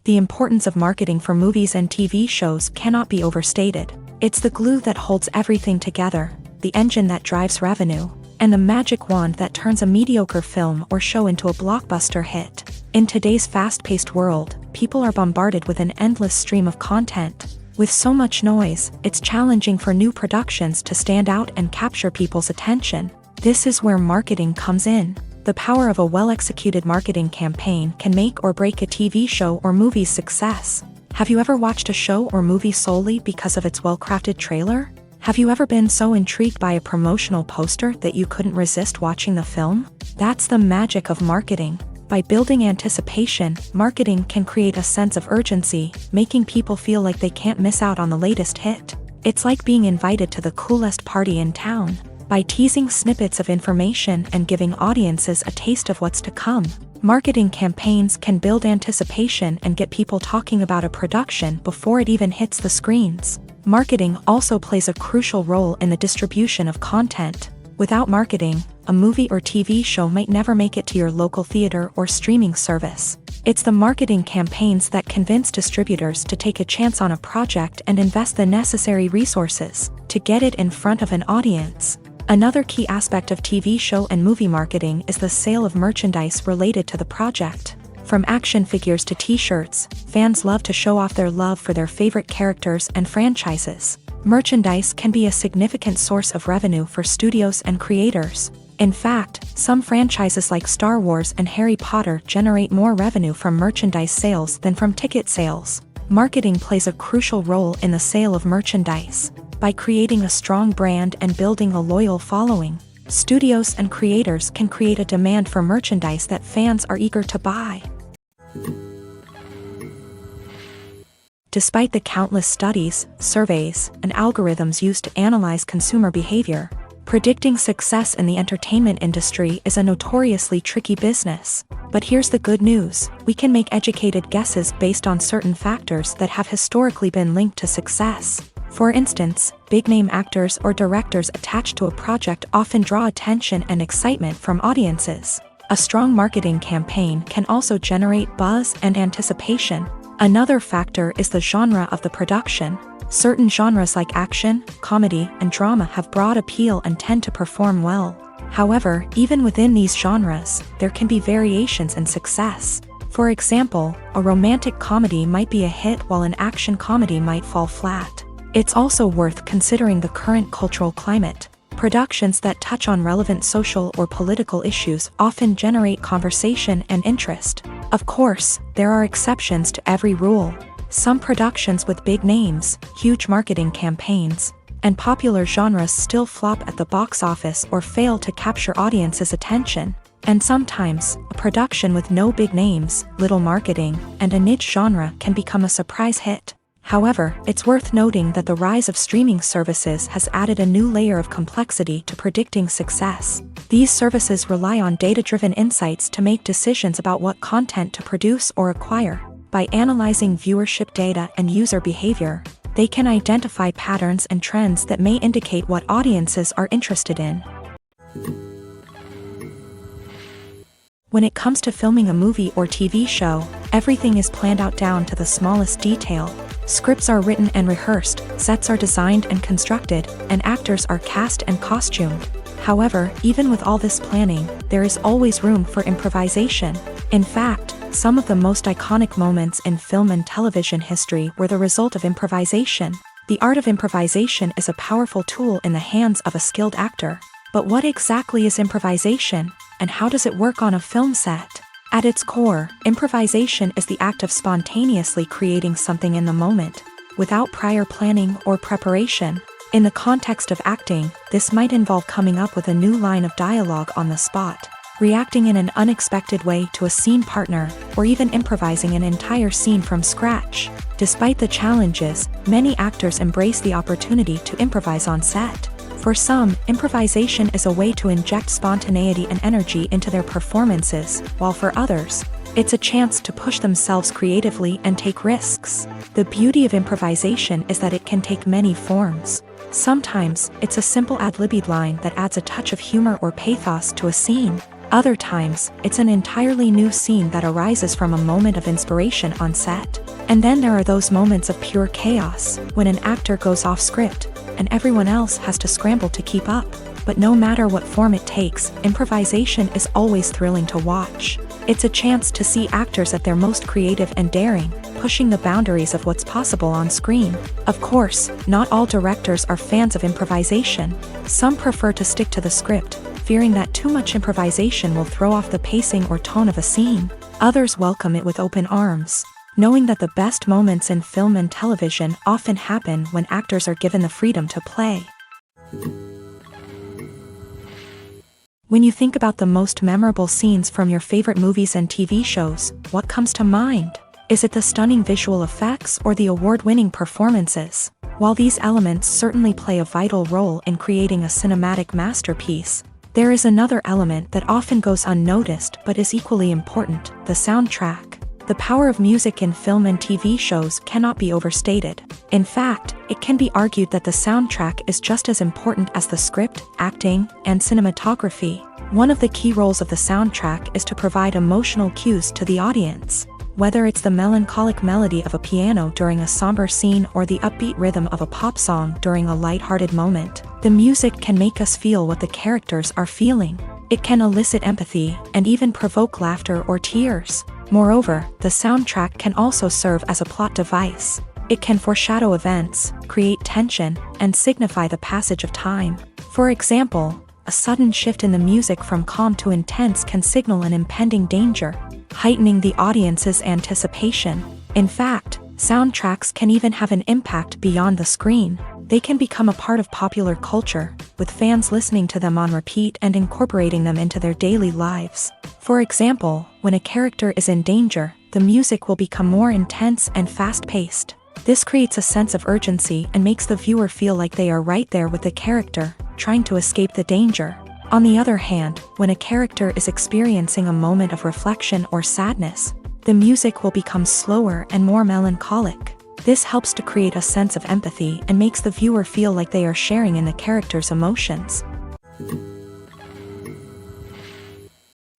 The importance of marketing for movies and TV shows cannot be overstated. It's the glue that holds everything together, the engine that drives revenue, and the magic wand that turns a mediocre film or show into a blockbuster hit. In today's fast-paced world, people are bombarded with an endless stream of content. With so much noise, it's challenging for new productions to stand out and capture people's attention. This is where marketing comes in. The power of a well-executed marketing campaign can make or break a TV show or movie's success. Have you ever watched a show or movie solely because of its well-crafted trailer? Have you ever been so intrigued by a promotional poster that you couldn't resist watching the film? That's the magic of marketing. By building anticipation, marketing can create a sense of urgency, making people feel like they can't miss out on the latest hit. It's like being invited to the coolest party in town. By teasing snippets of information and giving audiences a taste of what's to come, marketing campaigns can build anticipation and get people talking about a production before it even hits the screens. Marketing also plays a crucial role in the distribution of content. Without marketing, a movie or TV show might never make it to your local theater or streaming service. It's the marketing campaigns that convince distributors to take a chance on a project and invest the necessary resources to get it in front of an audience. Another key aspect of TV show and movie marketing is the sale of merchandise related to the project. From action figures to t-shirts, fans love to show off their love for their favorite characters and franchises. Merchandise can be a significant source of revenue for studios and creators. In fact, some franchises like Star Wars and Harry Potter generate more revenue from merchandise sales than from ticket sales. Marketing plays a crucial role in the sale of merchandise. By creating a strong brand and building a loyal following, studios and creators can create a demand for merchandise that fans are eager to buy. Despite the countless studies, surveys, and algorithms used to analyze consumer behavior, predicting success in the entertainment industry is a notoriously tricky business. But here's the good news: we can make educated guesses based on certain factors that have historically been linked to success. For instance, big-name actors or directors attached to a project often draw attention and excitement from audiences. A strong marketing campaign can also generate buzz and anticipation. Another factor is the genre of the production. Certain genres like action, comedy, and drama have broad appeal and tend to perform well. However, even within these genres, there can be variations in success. For example, a romantic comedy might be a hit while an action comedy might fall flat. It's also worth considering the current cultural climate. Productions that touch on relevant social or political issues often generate conversation and interest. Of course, there are exceptions to every rule. Some productions with big names, huge marketing campaigns, and popular genres still flop at the box office or fail to capture audiences' attention. And sometimes, a production with no big names, little marketing, and a niche genre can become a surprise hit. However, it's worth noting that the rise of streaming services has added a new layer of complexity to predicting success. These services rely on data-driven insights to make decisions about what content to produce or acquire. By analyzing viewership data and user behavior, they can identify patterns and trends that may indicate what audiences are interested in. When it comes to filming a movie or TV show, everything is planned out down to the smallest detail. Scripts are written and rehearsed, sets are designed and constructed, and actors are cast and costumed. However, even with all this planning, there is always room for improvisation. In fact, some of the most iconic moments in film and television history were the result of improvisation. The art of improvisation is a powerful tool in the hands of a skilled actor. But what exactly is improvisation, and how does it work on a film set? At its core, improvisation is the act of spontaneously creating something in the moment, without prior planning or preparation. In the context of acting, this might involve coming up with a new line of dialogue on the spot, reacting in an unexpected way to a scene partner, or even improvising an entire scene from scratch. Despite the challenges, many actors embrace the opportunity to improvise on set. For some, improvisation is a way to inject spontaneity and energy into their performances, while for others, it's a chance to push themselves creatively and take risks. The beauty of improvisation is that it can take many forms. Sometimes, it's a simple ad-libbed line that adds a touch of humor or pathos to a scene. Other times, it's an entirely new scene that arises from a moment of inspiration on set. And then there are those moments of pure chaos, when an actor goes off script, and everyone else has to scramble to keep up. But no matter what form it takes, improvisation is always thrilling to watch. It's a chance to see actors at their most creative and daring, pushing the boundaries of what's possible on screen. Of course, not all directors are fans of improvisation. Some prefer to stick to the script, fearing that too much improvisation will throw off the pacing or tone of a scene. Others welcome it with open arms, knowing that the best moments in film and television often happen when actors are given the freedom to play. When you think about the most memorable scenes from your favorite movies and TV shows, what comes to mind? Is it the stunning visual effects or the award-winning performances? While these elements certainly play a vital role in creating a cinematic masterpiece, there is another element that often goes unnoticed but is equally important: the soundtrack. The power of music in film and TV shows cannot be overstated. In fact, it can be argued that the soundtrack is just as important as the script, acting, and cinematography. One of the key roles of the soundtrack is to provide emotional cues to the audience. Whether it's the melancholic melody of a piano during a somber scene or the upbeat rhythm of a pop song during a light-hearted moment, the music can make us feel what the characters are feeling. It can elicit empathy and even provoke laughter or tears. Moreover, the soundtrack can also serve as a plot device. It can foreshadow events, create tension, and signify the passage of time. For example, a sudden shift in the music from calm to intense can signal an impending danger, heightening the audience's anticipation. In fact, soundtracks can even have an impact beyond the screen. They can become a part of popular culture, with fans listening to them on repeat and incorporating them into their daily lives. For example, when a character is in danger, the music will become more intense and fast-paced. This creates a sense of urgency and makes the viewer feel like they are right there with the character, trying to escape the danger. On the other hand, when a character is experiencing a moment of reflection or sadness, the music will become slower and more melancholic. This helps to create a sense of empathy and makes the viewer feel like they are sharing in the character's emotions.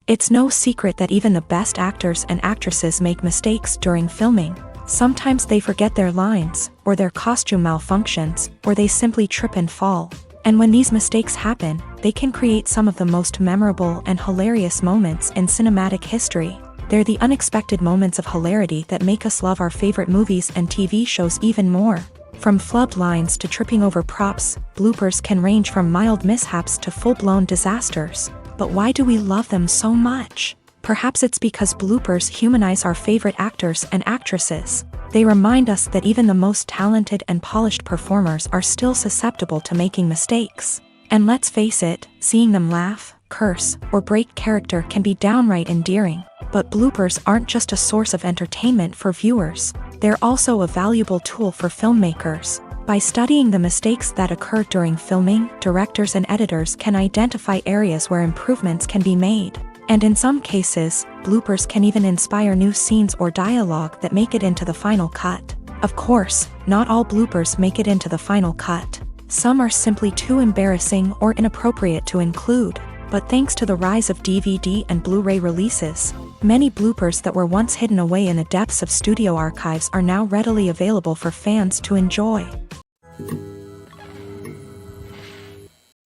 It's no secret that even the best actors and actresses make mistakes during filming. Sometimes they forget their lines, or their costume malfunctions, or they simply trip and fall. And when these mistakes happen, they can create some of the most memorable and hilarious moments in cinematic history. They're the unexpected moments of hilarity that make us love our favorite movies and TV shows even more. From flubbed lines to tripping over props, bloopers can range from mild mishaps to full-blown disasters. But why do we love them so much? Perhaps it's because bloopers humanize our favorite actors and actresses. They remind us that even the most talented and polished performers are still susceptible to making mistakes. And let's face it, seeing them laugh, curse, or break character can be downright endearing. But bloopers aren't just a source of entertainment for viewers. They're also a valuable tool for filmmakers. By studying the mistakes that occur during filming, directors and editors can identify areas where improvements can be made. And in some cases, bloopers can even inspire new scenes or dialogue that make it into the final cut. Of course, not all bloopers make it into the final cut. Some are simply too embarrassing or inappropriate to include. But thanks to the rise of DVD and Blu-ray releases, many bloopers that were once hidden away in the depths of studio archives are now readily available for fans to enjoy.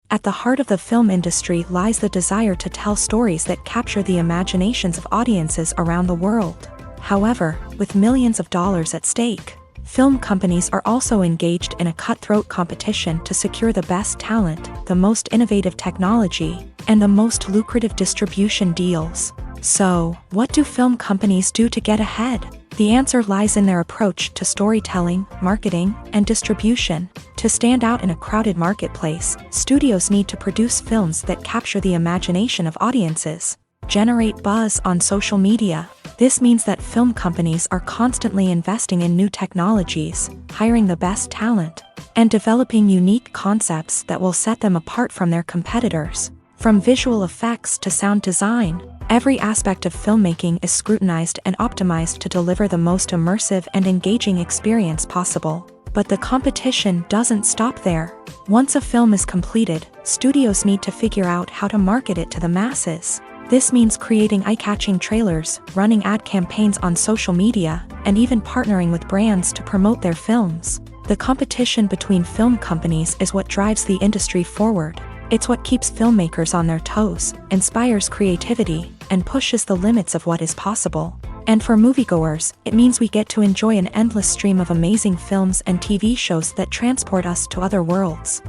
At the heart of the film industry lies the desire to tell stories that capture the imaginations of audiences around the world. However, with millions of dollars at stake, film companies are also engaged in a cutthroat competition to secure the best talent, the most innovative technology, and the most lucrative distribution deals. So, what do film companies do to get ahead? The answer lies in their approach to storytelling, marketing, and distribution. To stand out in a crowded marketplace, studios need to produce films that capture the imagination of audiences, generate buzz on social media. This means that film companies are constantly investing in new technologies, hiring the best talent, and developing unique concepts that will set them apart from their competitors. From visual effects to sound design, every aspect of filmmaking is scrutinized and optimized to deliver the most immersive and engaging experience possible. But the competition doesn't stop there. Once a film is completed, studios need to figure out how to market it to the masses. This means creating eye-catching trailers, running ad campaigns on social media, and even partnering with brands to promote their films. The competition between film companies is what drives the industry forward. It's what keeps filmmakers on their toes, inspires creativity, and pushes the limits of what is possible. And for moviegoers, it means we get to enjoy an endless stream of amazing films and TV shows that transport us to other worlds.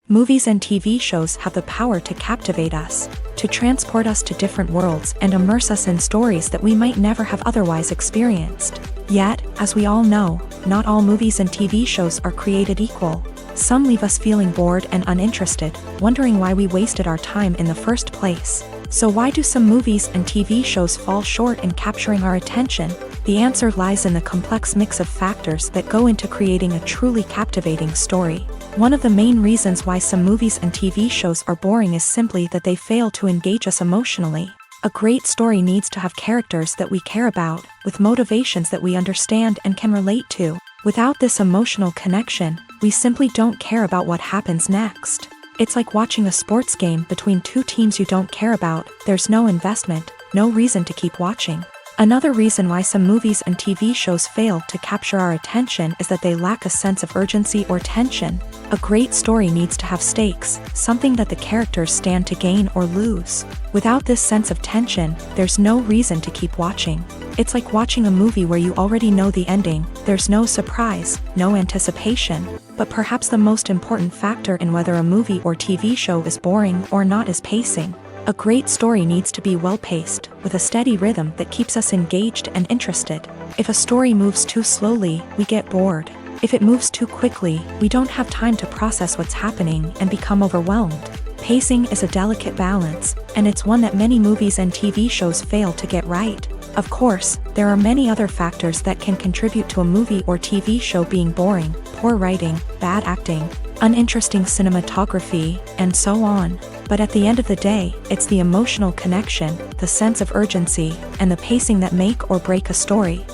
Movies and TV shows have the power to captivate us, to transport us to different worlds and immerse us in stories that we might never have otherwise experienced. Yet, as we all know, not all movies and TV shows are created equal. Some leave us feeling bored and uninterested, wondering why we wasted our time in the first place. So why do some movies and TV shows fall short in capturing our attention? The answer lies in the complex mix of factors that go into creating a truly captivating story. One of the main reasons why some movies and TV shows are boring is simply that they fail to engage us emotionally. A great story needs to have characters that we care about, with motivations that we understand and can relate to. Without this emotional connection, we simply don't care about what happens next. It's like watching a sports game between two teams you don't care about. There's no investment, no reason to keep watching. Another reason why some movies and TV shows fail to capture our attention is that they lack a sense of urgency or tension. A great story needs to have stakes, something that the characters stand to gain or lose. Without this sense of tension, there's no reason to keep watching. It's like watching a movie where you already know the ending. There's no surprise, no anticipation. But perhaps the most important factor in whether a movie or TV show is boring or not is pacing. A great story needs to be well-paced, with a steady rhythm that keeps us engaged and interested. If a story moves too slowly, we get bored. If it moves too quickly, we don't have time to process what's happening and become overwhelmed. Pacing is a delicate balance, and it's one that many movies and TV shows fail to get right. Of course, there are many other factors that can contribute to a movie or TV show being boring: poor writing, bad acting, uninteresting cinematography, and so on. But at the end of the day, it's the emotional connection, the sense of urgency, and the pacing that make or break a story.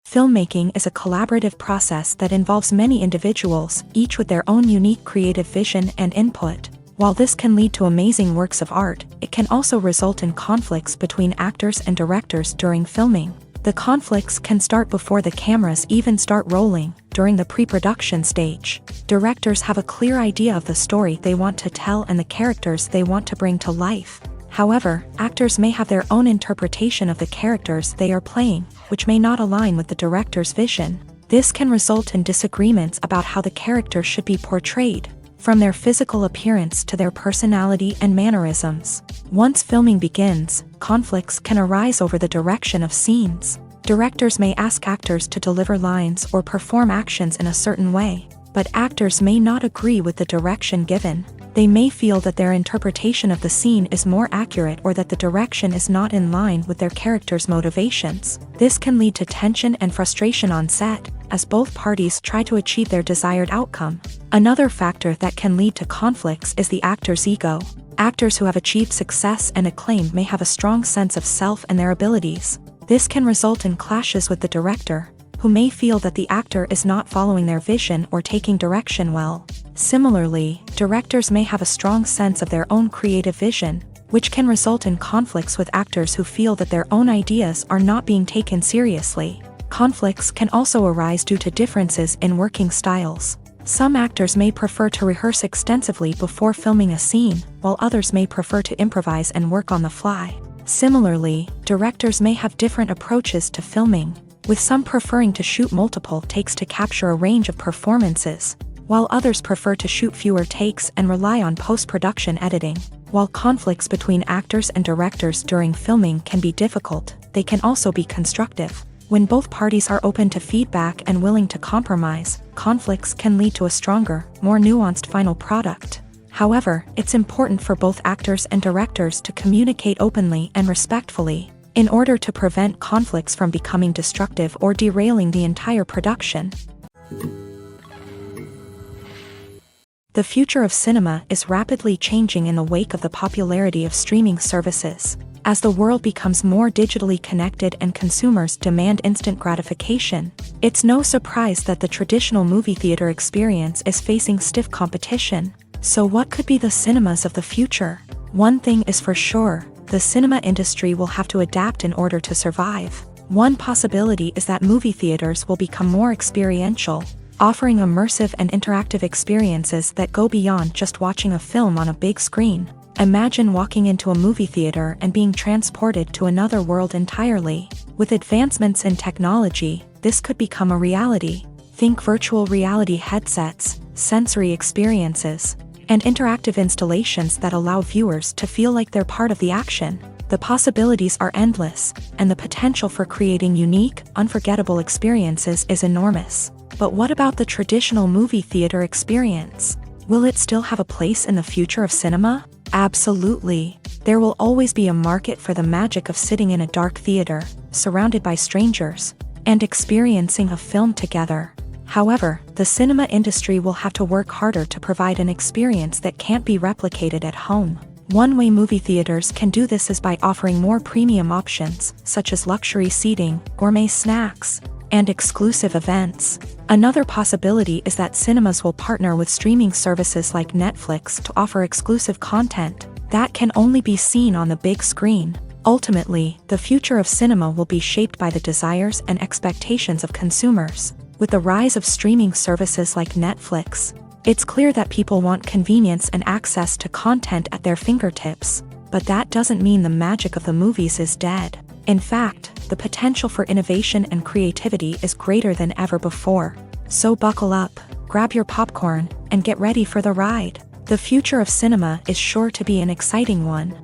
Filmmaking is a collaborative process that involves many individuals, each with their own unique creative vision and input. While this can lead to amazing works of art, it can also result in conflicts between actors and directors during filming. The conflicts can start before the cameras even start rolling, during the pre-production stage. Directors have a clear idea of the story they want to tell and the characters they want to bring to life. However, actors may have their own interpretation of the characters they are playing, which may not align with the director's vision. This can result in disagreements about how the characters should be portrayed, from their physical appearance to their personality and mannerisms. Once filming begins, conflicts can arise over the direction of scenes. Directors may ask actors to deliver lines or perform actions in a certain way, but actors may not agree with the direction given. They may feel that their interpretation of the scene is more accurate or that the direction is not in line with their character's motivations. This can lead to tension and frustration on set, as both parties try to achieve their desired outcome. Another factor that can lead to conflicts is the actor's ego. Actors who have achieved success and acclaim may have a strong sense of self and their abilities. This can result in clashes with the director, who may feel that the actor is not following their vision or taking direction well. Similarly, directors may have a strong sense of their own creative vision, which can result in conflicts with actors who feel that their own ideas are not being taken seriously. Conflicts can also arise due to differences in working styles. Some actors may prefer to rehearse extensively before filming a scene, while others may prefer to improvise and work on the fly. Similarly, directors may have different approaches to filming, with some preferring to shoot multiple takes to capture a range of performances, while others prefer to shoot fewer takes and rely on post-production editing. While conflicts between actors and directors during filming can be difficult, they can also be constructive. When both parties are open to feedback and willing to compromise, conflicts can lead to a stronger, more nuanced final product. However, it's important for both actors and directors to communicate openly and respectfully, in order to prevent conflicts from becoming destructive or derailing the entire production. The future of cinema is rapidly changing in the wake of the popularity of streaming services. As the world becomes more digitally connected and consumers demand instant gratification, it's no surprise that the traditional movie theater experience is facing stiff competition. So what could be the cinemas of the future? One thing is for sure, the cinema industry will have to adapt in order to survive. One possibility is that movie theaters will become more experiential, offering immersive and interactive experiences that go beyond just watching a film on a big screen. Imagine walking into a movie theater and being transported to another world entirely. With advancements in technology, this could become a reality. Think virtual reality headsets, sensory experiences, and interactive installations that allow viewers to feel like they're part of the action. The possibilities are endless, and the potential for creating unique, unforgettable experiences is enormous. But what about the traditional movie theater experience? Will it still have a place in the future of cinema? Absolutely. There will always be a market for the magic of sitting in a dark theater, surrounded by strangers, and experiencing a film together. However, the cinema industry will have to work harder to provide an experience that can't be replicated at home. One way movie theaters can do this is by offering more premium options, such as luxury seating, gourmet snacks, and exclusive events. Another possibility is that cinemas will partner with streaming services like Netflix to offer exclusive content that can only be seen on the big screen. Ultimately, the future of cinema will be shaped by the desires and expectations of consumers. With the rise of streaming services like Netflix, it's clear that people want convenience and access to content at their fingertips. But that doesn't mean the magic of the movies is dead. In fact, the potential for innovation and creativity is greater than ever before. So buckle up, grab your popcorn, and get ready for the ride. The future of cinema is sure to be an exciting one.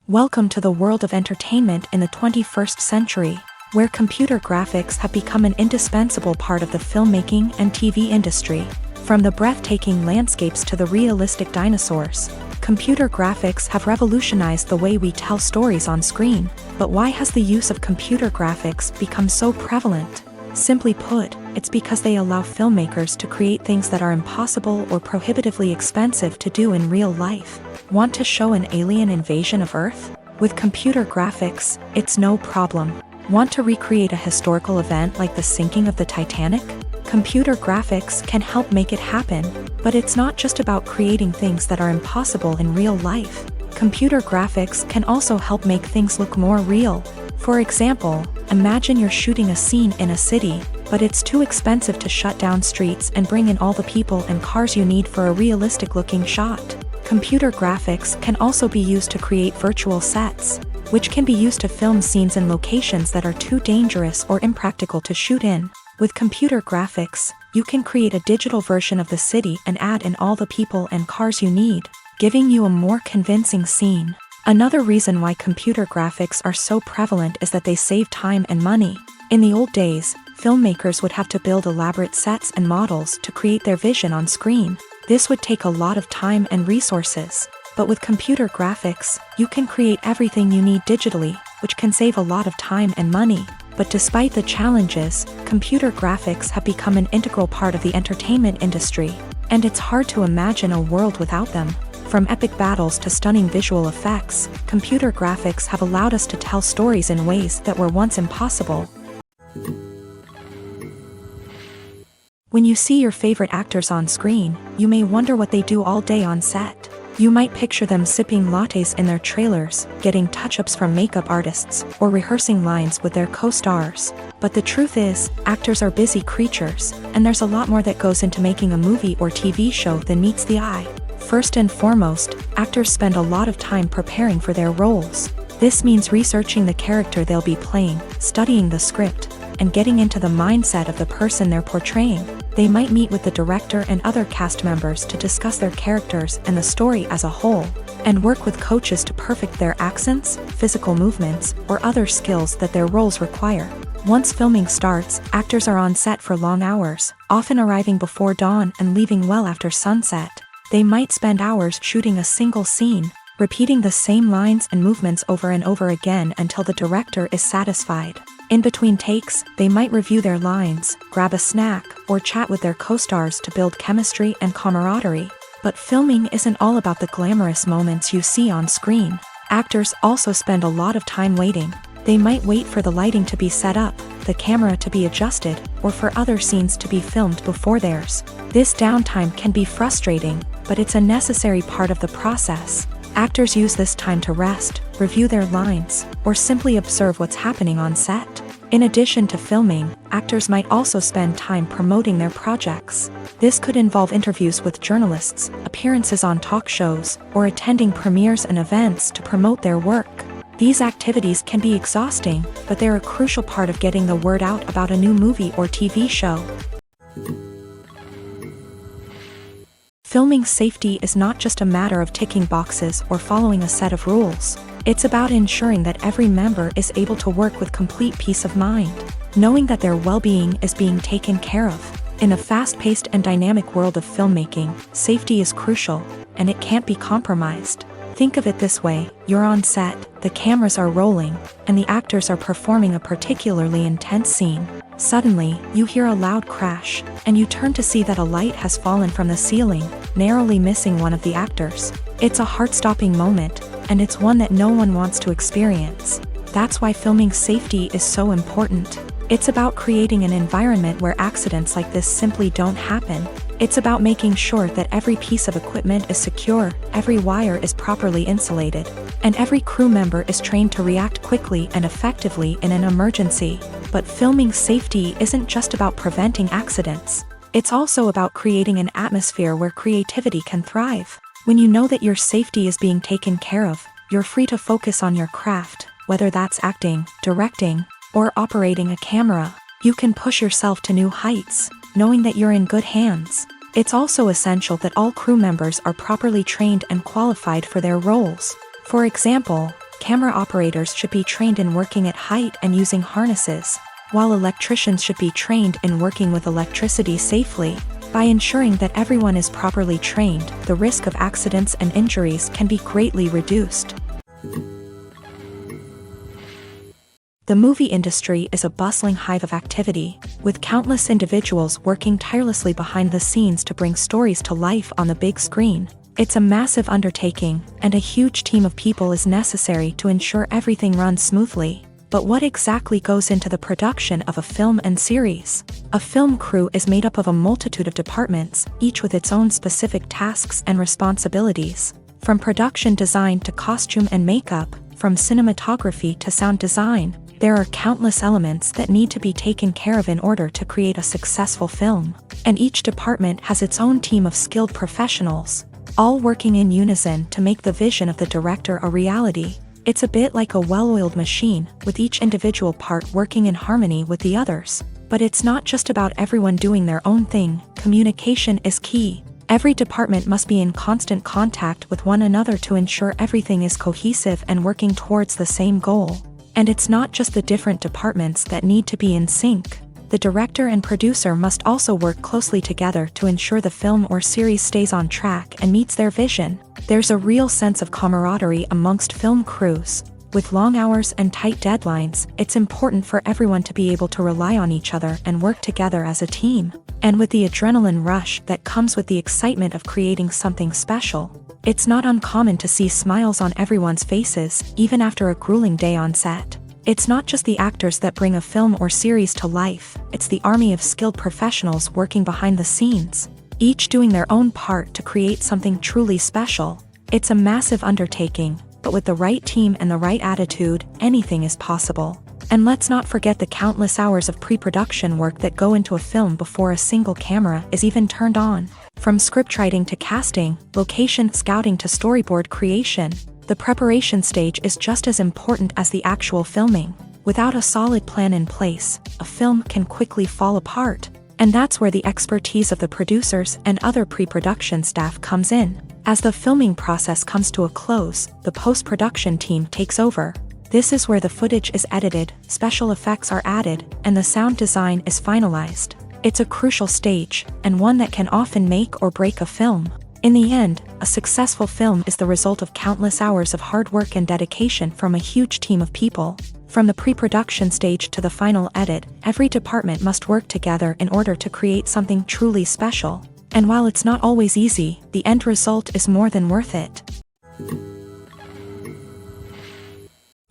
Welcome to the world of entertainment in the 21st century, where computer graphics have become an indispensable part of the filmmaking and TV industry. From the breathtaking landscapes to the realistic dinosaurs, computer graphics have revolutionized the way we tell stories on screen. But why has the use of computer graphics become so prevalent? Simply put, it's because they allow filmmakers to create things that are impossible or prohibitively expensive to do in real life. Want to show an alien invasion of Earth? With computer graphics, it's no problem. Want to recreate a historical event like the sinking of the Titanic? Computer graphics can help make it happen, but it's not just about creating things that are impossible in real life. Computer graphics can also help make things look more real. For example, imagine you're shooting a scene in a city, but it's too expensive to shut down streets and bring in all the people and cars you need for a realistic-looking shot. Computer graphics can also be used to create virtual sets, which can be used to film scenes in locations that are too dangerous or impractical to shoot in. With computer graphics, you can create a digital version of the city and add in all the people and cars you need, giving you a more convincing scene. Another reason why computer graphics are so prevalent is that they save time and money. In the old days, filmmakers would have to build elaborate sets and models to create their vision on screen. This would take a lot of time and resources. But with computer graphics, you can create everything you need digitally, which can save a lot of time and money. But despite the challenges, computer graphics have become an integral part of the entertainment industry, and it's hard to imagine a world without them. From epic battles to stunning visual effects, computer graphics have allowed us to tell stories in ways that were once impossible. When you see your favorite actors on screen, you may wonder what they do all day on set. You might picture them sipping lattes in their trailers, getting touch-ups from makeup artists, or rehearsing lines with their co-stars. But the truth is, actors are busy creatures, and there's a lot more that goes into making a movie or TV show than meets the eye. First and foremost, actors spend a lot of time preparing for their roles. This means researching the character they'll be playing, studying the script, and getting into the mindset of the person they're portraying. They might meet with the director and other cast members to discuss their characters and the story as a whole, and work with coaches to perfect their accents, physical movements, or other skills that their roles require. Once filming starts, actors are on set for long hours, often arriving before dawn and leaving well after sunset. They might spend hours shooting a single scene, repeating the same lines and movements over and over again until the director is satisfied. In between takes, they might review their lines, grab a snack, or chat with their co-stars to build chemistry and camaraderie. But filming isn't all about the glamorous moments you see on screen. Actors also spend a lot of time waiting. They might wait for the lighting to be set up, the camera to be adjusted, or for other scenes to be filmed before theirs. This downtime can be frustrating, but it's a necessary part of the process. Actors use this time to rest, review their lines, or simply observe what's happening on set. In addition to filming, actors might also spend time promoting their projects. This could involve interviews with journalists, appearances on talk shows, or attending premieres and events to promote their work. These activities can be exhausting, but they're a crucial part of getting the word out about a new movie or TV show. Filming safety is not just a matter of ticking boxes or following a set of rules. It's about ensuring that every member is able to work with complete peace of mind, knowing that their well-being is being taken care of. In a fast-paced and dynamic world of filmmaking, safety is crucial, and it can't be compromised. Think of it this way: you're on set, the cameras are rolling, and the actors are performing a particularly intense scene. Suddenly, you hear a loud crash, and you turn to see that a light has fallen from the ceiling, narrowly missing one of the actors. It's a heart-stopping moment, and it's one that no one wants to experience. That's why filming safety is so important. It's about creating an environment where accidents like this simply don't happen. It's about making sure that every piece of equipment is secure, every wire is properly insulated, and every crew member is trained to react quickly and effectively in an emergency. But filming safety isn't just about preventing accidents. It's also about creating an atmosphere where creativity can thrive. When you know that your safety is being taken care of, you're free to focus on your craft, whether that's acting, directing, or operating a camera. You can push yourself to new heights, knowing that you're in good hands. It's also essential that all crew members are properly trained and qualified for their roles. For example, camera operators should be trained in working at height and using harnesses, while electricians should be trained in working with electricity safely. By ensuring that everyone is properly trained, the risk of accidents and injuries can be greatly reduced. The movie industry is a bustling hive of activity, with countless individuals working tirelessly behind the scenes to bring stories to life on the big screen. It's a massive undertaking, and a huge team of people is necessary to ensure everything runs smoothly. But what exactly goes into the production of a film and series? A film crew is made up of a multitude of departments, each with its own specific tasks and responsibilities. From production design to costume and makeup, from cinematography to sound design, there are countless elements that need to be taken care of in order to create a successful film. And each department has its own team of skilled professionals, all working in unison to make the vision of the director a reality. It's a bit like a well-oiled machine, with each individual part working in harmony with the others. But it's not just about everyone doing their own thing. Communication is key. Every department must be in constant contact with one another to ensure everything is cohesive and working towards the same goal. And it's not just the different departments that need to be in sync. The director and producer must also work closely together to ensure the film or series stays on track and meets their vision. There's a real sense of camaraderie amongst film crews. With long hours and tight deadlines, it's important for everyone to be able to rely on each other and work together as a team. And with the adrenaline rush that comes with the excitement of creating something special, it's not uncommon to see smiles on everyone's faces, even after a grueling day on set. It's not just the actors that bring a film or series to life, it's the army of skilled professionals working behind the scenes, each doing their own part to create something truly special. It's a massive undertaking, but with the right team and the right attitude, anything is possible. And let's not forget the countless hours of pre-production work that go into a film before a single camera is even turned on. From scriptwriting to casting, location scouting to storyboard creation, the preparation stage is just as important as the actual filming. Without a solid plan in place, a film can quickly fall apart. And that's where the expertise of the producers and other pre-production staff comes in. As the filming process comes to a close, the post-production team takes over. This is where the footage is edited, special effects are added, and the sound design is finalized. It's a crucial stage, and one that can often make or break a film. In the end, a successful film is the result of countless hours of hard work and dedication from a huge team of people. From the pre-production stage to the final edit, every department must work together in order to create something truly special. And while it's not always easy, the end result is more than worth it.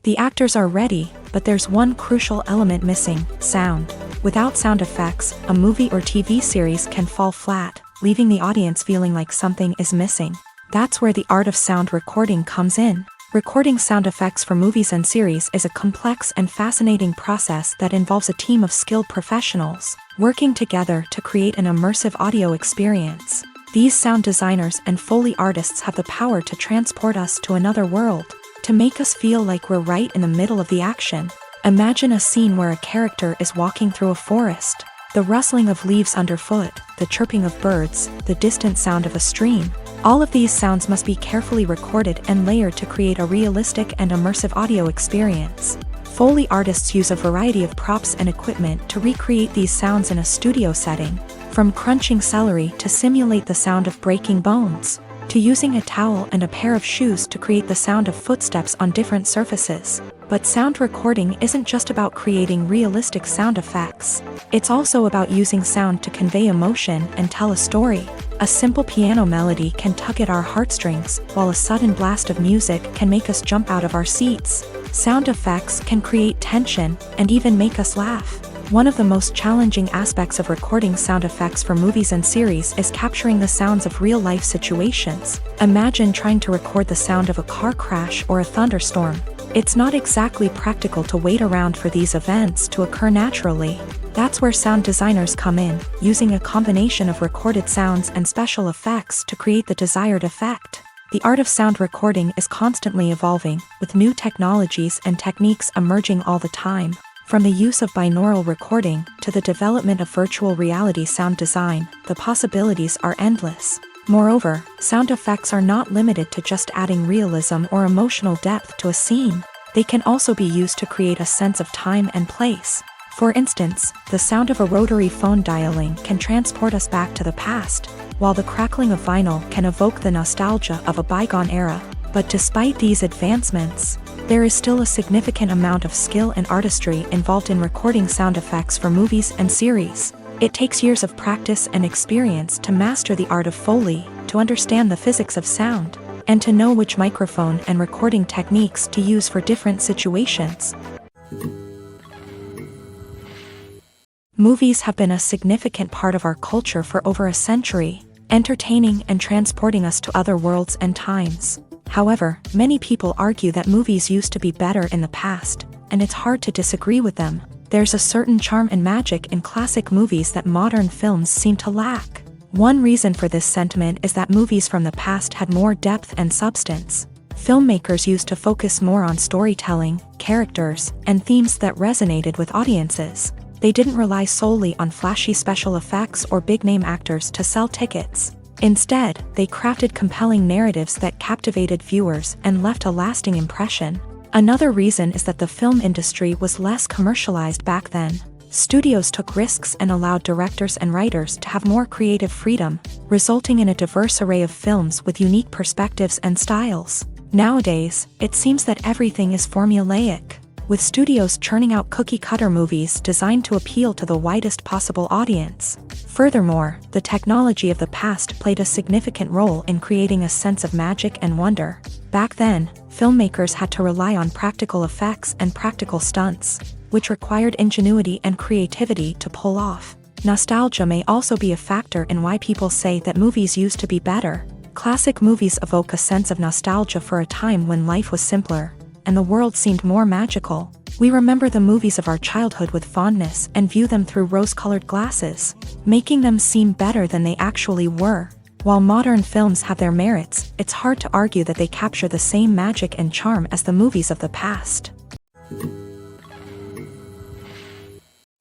The actors are ready, but there's one crucial element missing: sound. Without sound effects, a movie or TV series can fall flat, leaving the audience feeling like something is missing. That's where the art of sound recording comes in. Recording sound effects for movies and series is a complex and fascinating process that involves a team of skilled professionals working together to create an immersive audio experience. These sound designers and Foley artists have the power to transport us to another world, to make us feel like we're right in the middle of the action. Imagine a scene where a character is walking through a forest. The rustling of leaves underfoot, the chirping of birds, the distant sound of a stream. All of these sounds must be carefully recorded and layered to create a realistic and immersive audio experience. Foley artists use a variety of props and equipment to recreate these sounds in a studio setting, from crunching celery to simulate the sound of breaking bones, to using a towel and a pair of shoes to create the sound of footsteps on different surfaces. But sound recording isn't just about creating realistic sound effects. It's also about using sound to convey emotion and tell a story. A simple piano melody can tug at our heartstrings, while a sudden blast of music can make us jump out of our seats. Sound effects can create tension and even make us laugh. One of the most challenging aspects of recording sound effects for movies and series is capturing the sounds of real-life situations. Imagine trying to record the sound of a car crash or a thunderstorm. It's not exactly practical to wait around for these events to occur naturally. That's where sound designers come in, using a combination of recorded sounds and special effects to create the desired effect. The art of sound recording is constantly evolving, with new technologies and techniques emerging all the time. From the use of binaural recording to the development of virtual reality sound design, the possibilities are endless. Moreover, sound effects are not limited to just adding realism or emotional depth to a scene. They can also be used to create a sense of time and place. For instance, the sound of a rotary phone dialing can transport us back to the past, while the crackling of vinyl can evoke the nostalgia of a bygone era. But despite these advancements, there is still a significant amount of skill and artistry involved in recording sound effects for movies and series. It takes years of practice and experience to master the art of Foley, to understand the physics of sound, and to know which microphone and recording techniques to use for different situations. Movies have been a significant part of our culture for over a century, entertaining and transporting us to other worlds and times. However, many people argue that movies used to be better in the past, and it's hard to disagree with them. There's a certain charm and magic in classic movies that modern films seem to lack. One reason for this sentiment is that movies from the past had more depth and substance. Filmmakers used to focus more on storytelling, characters, and themes that resonated with audiences. They didn't rely solely on flashy special effects or big-name actors to sell tickets. Instead, they crafted compelling narratives that captivated viewers and left a lasting impression. Another reason is that the film industry was less commercialized back then. Studios took risks and allowed directors and writers to have more creative freedom, resulting in a diverse array of films with unique perspectives and styles. Nowadays, it seems that everything is formulaic, with studios churning out cookie-cutter movies designed to appeal to the widest possible audience. Furthermore, the technology of the past played a significant role in creating a sense of magic and wonder. Back then, filmmakers had to rely on practical effects and practical stunts, which required ingenuity and creativity to pull off. Nostalgia may also be a factor in why people say that movies used to be better. Classic movies evoke a sense of nostalgia for a time when life was simpler, and the world seemed more magical. We remember the movies of our childhood with fondness and view them through rose-colored glasses, making them seem better than they actually were. While modern films have their merits, it's hard to argue that they capture the same magic and charm as the movies of the past.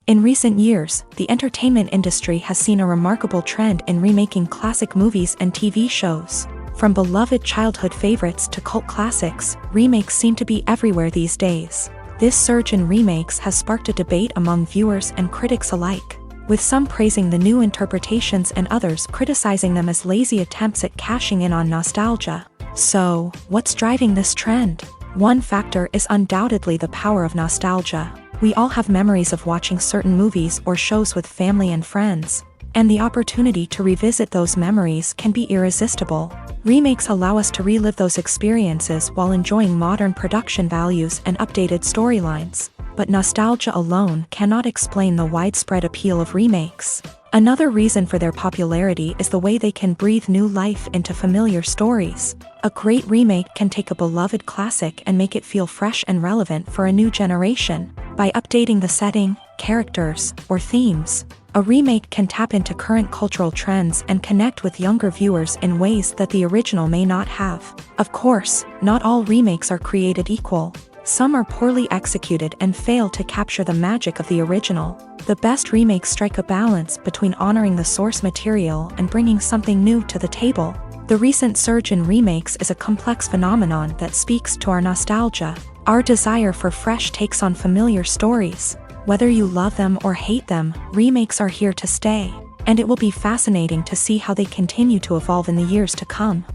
In recent years, the entertainment industry has seen a remarkable trend in remaking classic movies and TV shows. From beloved childhood favorites to cult classics, remakes seem to be everywhere these days. This surge in remakes has sparked a debate among viewers and critics alike, with some praising the new interpretations and others criticizing them as lazy attempts at cashing in on nostalgia. So, what's driving this trend? One factor is undoubtedly the power of nostalgia. We all have memories of watching certain movies or shows with family and friends. and the opportunity to revisit those memories can be irresistible. Remakes allow us to relive those experiences while enjoying modern production values and updated storylines. But nostalgia alone cannot explain the widespread appeal of remakes. Another reason for their popularity is the way they can breathe new life into familiar stories. A great remake can take a beloved classic and make it feel fresh and relevant for a new generation. By updating the setting, characters, or themes, a remake can tap into current cultural trends and connect with younger viewers in ways that the original may not have. Of course, not all remakes are created equal. Some are poorly executed and fail to capture the magic of the original. The best remakes strike a balance between honoring the source material and bringing something new to the table. The recent surge in remakes is a complex phenomenon that speaks to our nostalgia, our desire for fresh takes on familiar stories. Whether you love them or hate them, remakes are here to stay, and it will be fascinating to see how they continue to evolve in the years to come.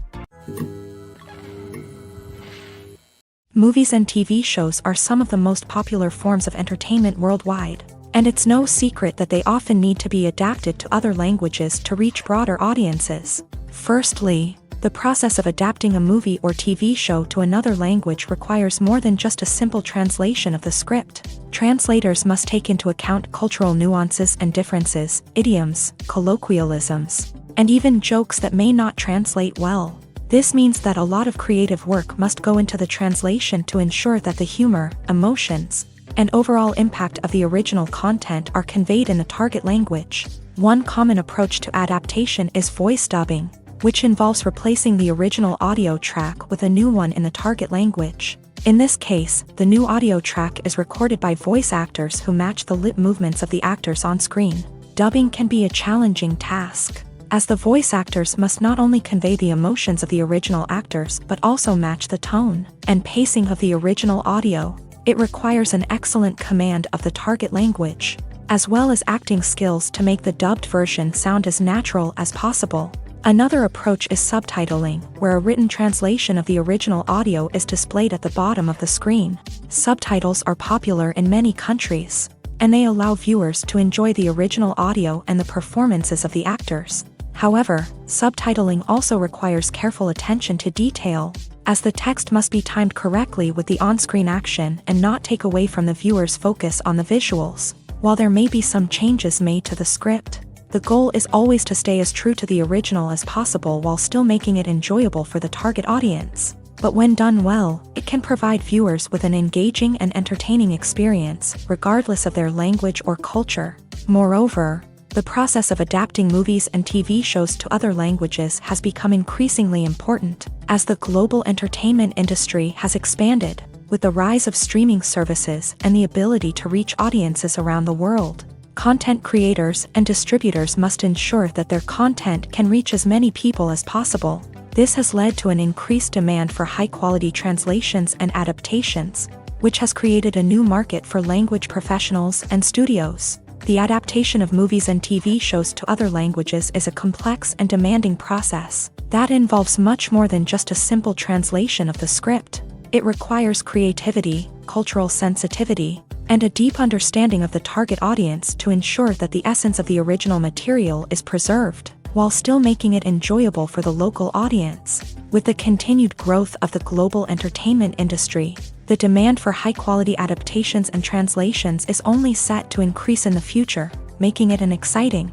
Movies and TV shows are some of the most popular forms of entertainment worldwide, and it's no secret that they often need to be adapted to other languages to reach broader audiences. Firstly, the process of adapting a movie or TV show to another language requires more than just a simple translation of the script. Translators must take into account cultural nuances and differences, idioms, colloquialisms, and even jokes that may not translate well. This means that a lot of creative work must go into the translation to ensure that the humor, emotions, and overall impact of the original content are conveyed in the target language. One common approach to adaptation is voice dubbing, which involves replacing the original audio track with a new one in the target language. In this case, the new audio track is recorded by voice actors who match the lip movements of the actors on screen. Dubbing can be a challenging task, as the voice actors must not only convey the emotions of the original actors but also match the tone and pacing of the original audio. It requires an excellent command of the target language, as well as acting skills to make the dubbed version sound as natural as possible. Another approach is subtitling, where a written translation of the original audio is displayed at the bottom of the screen. Subtitles are popular in many countries, and they allow viewers to enjoy the original audio and the performances of the actors. However, subtitling also requires careful attention to detail, as the text must be timed correctly with the on-screen action and not take away from the viewer's focus on the visuals. While there may be some changes made to the script, the goal is always to stay as true to the original as possible while still making it enjoyable for the target audience. But when done well, it can provide viewers with an engaging and entertaining experience, regardless of their language or culture. Moreover, the process of adapting movies and TV shows to other languages has become increasingly important, as the global entertainment industry has expanded, with the rise of streaming services and the ability to reach audiences around the world. Content creators and distributors must ensure that their content can reach as many people as possible. This has led to an increased demand for high-quality translations and adaptations, which has created a new market for language professionals and studios. The adaptation of movies and TV shows to other languages is a complex and demanding process that involves much more than just a simple translation of the script. It requires creativity, cultural sensitivity, and a deep understanding of the target audience to ensure that the essence of the original material is preserved, while still making it enjoyable for the local audience. With the continued growth of the global entertainment industry, the demand for high-quality adaptations and translations is only set to increase in the future, making it an exciting.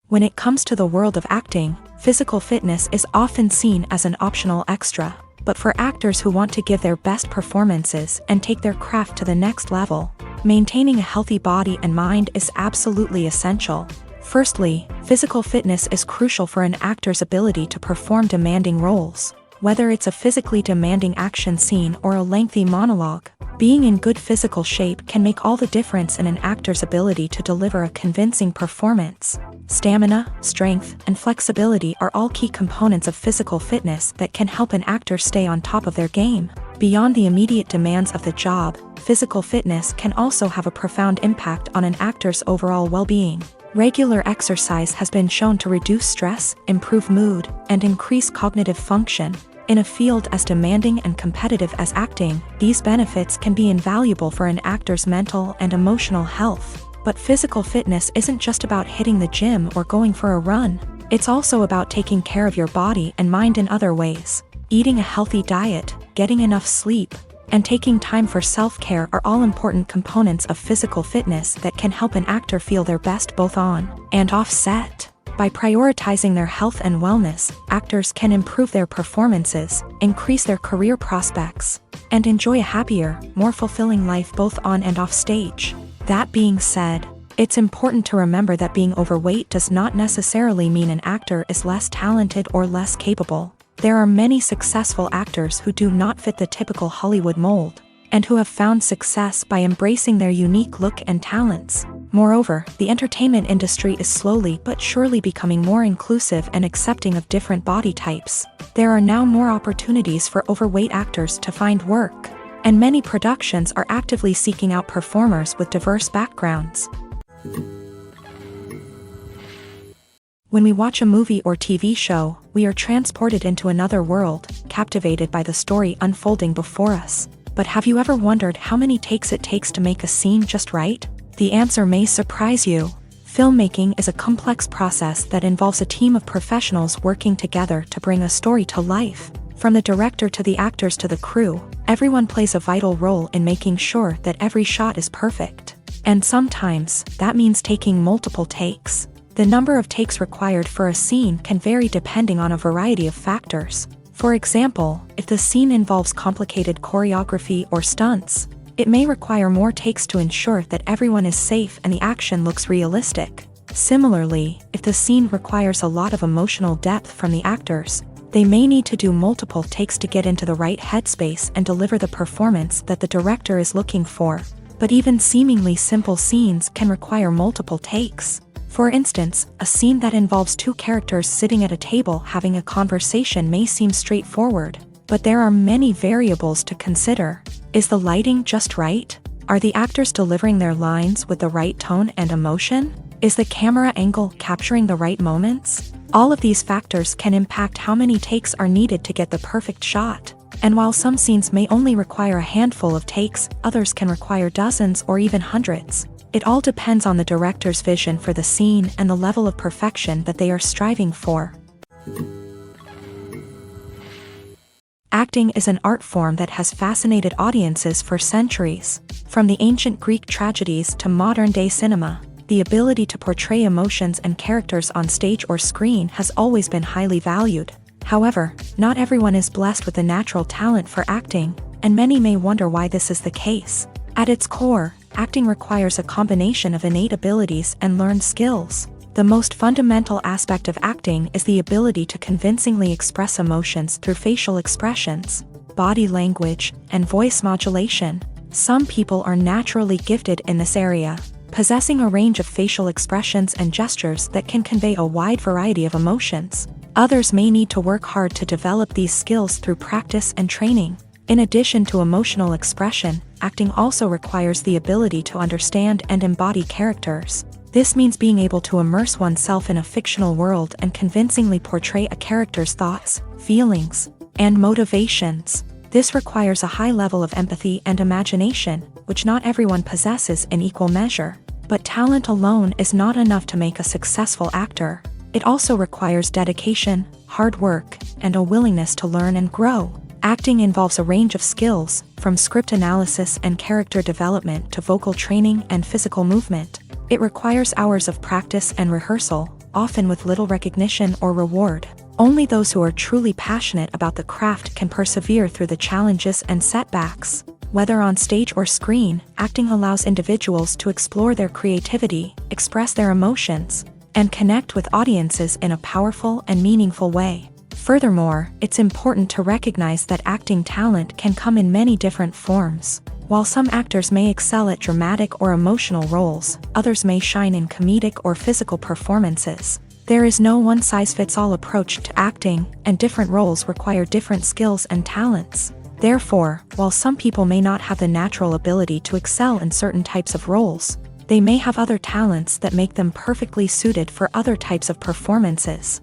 When it comes to the world of acting, physical fitness is often seen as an optional extra. But for actors who want to give their best performances and take their craft to the next level, maintaining a healthy body and mind is absolutely essential. Firstly, physical fitness is crucial for an actor's ability to perform demanding roles. Whether it's a physically demanding action scene or a lengthy monologue, being in good physical shape can make all the difference in an actor's ability to deliver a convincing performance. Stamina, strength, and flexibility are all key components of physical fitness that can help an actor stay on top of their game. Beyond the immediate demands of the job, physical fitness can also have a profound impact on an actor's overall well-being. Regular exercise has been shown to reduce stress, improve mood, and increase cognitive function. In a field as demanding and competitive as acting, these benefits can be invaluable for an actor's mental and emotional health. But physical fitness isn't just about hitting the gym or going for a run. It's also about taking care of your body and mind in other ways. Eating a healthy diet, getting enough sleep, and taking time for self-care are all important components of physical fitness that can help an actor feel their best both on and off set. By prioritizing their health and wellness, actors can improve their performances, increase their career prospects, and enjoy a happier, more fulfilling life both on and off stage. That being said, it's important to remember that being overweight does not necessarily mean an actor is less talented or less capable. There are many successful actors who do not fit the typical Hollywood mold, and who have found success by embracing their unique look and talents. Moreover, the entertainment industry is slowly but surely becoming more inclusive and accepting of different body types. There are now more opportunities for overweight actors to find work, and many productions are actively seeking out performers with diverse backgrounds. When we watch a movie or TV show, we are transported into another world, captivated by the story unfolding before us. But have you ever wondered how many takes it takes to make a scene just right? The answer may surprise you. Filmmaking is a complex process that involves a team of professionals working together to bring a story to life. From the director to the actors to the crew, everyone plays a vital role in making sure that every shot is perfect. And sometimes, that means taking multiple takes. The number of takes required for a scene can vary depending on a variety of factors. For example, if the scene involves complicated choreography or stunts, it may require more takes to ensure that everyone is safe and the action looks realistic. Similarly, if the scene requires a lot of emotional depth from the actors, they may need to do multiple takes to get into the right headspace and deliver the performance that the director is looking for. But even seemingly simple scenes can require multiple takes. For instance, a scene that involves two characters sitting at a table having a conversation may seem straightforward, but there are many variables to consider. Is the lighting just right? Are the actors delivering their lines with the right tone and emotion? Is the camera angle capturing the right moments? All of these factors can impact how many takes are needed to get the perfect shot. And while some scenes may only require a handful of takes, others can require dozens or even hundreds. It all depends on the director's vision for the scene and the level of perfection that they are striving for. Acting is an art form that has fascinated audiences for centuries. From the ancient Greek tragedies to modern-day cinema, the ability to portray emotions and characters on stage or screen has always been highly valued. However, not everyone is blessed with a natural talent for acting, and many may wonder why this is the case. At its core, acting requires a combination of innate abilities and learned skills. The most fundamental aspect of acting is the ability to convincingly express emotions through facial expressions, body language, and voice modulation. Some people are naturally gifted in this area, possessing a range of facial expressions and gestures that can convey a wide variety of emotions. Others may need to work hard to develop these skills through practice and training. In addition to emotional expression, acting also requires the ability to understand and embody characters. This means being able to immerse oneself in a fictional world and convincingly portray a character's thoughts, feelings, and motivations. This requires a high level of empathy and imagination, which not everyone possesses in equal measure. But talent alone is not enough to make a successful actor. It also requires dedication, hard work, and a willingness to learn and grow. Acting involves a range of skills, from script analysis and character development to vocal training and physical movement. It requires hours of practice and rehearsal, often with little recognition or reward. Only those who are truly passionate about the craft can persevere through the challenges and setbacks. Whether on stage or screen, acting allows individuals to explore their creativity, express their emotions, and connect with audiences in a powerful and meaningful way. Furthermore, it's important to recognize that acting talent can come in many different forms. While some actors may excel at dramatic or emotional roles, others may shine in comedic or physical performances. There is no one-size-fits-all approach to acting, and different roles require different skills and talents. Therefore, while some people may not have the natural ability to excel in certain types of roles, they may have other talents that make them perfectly suited for other types of performances.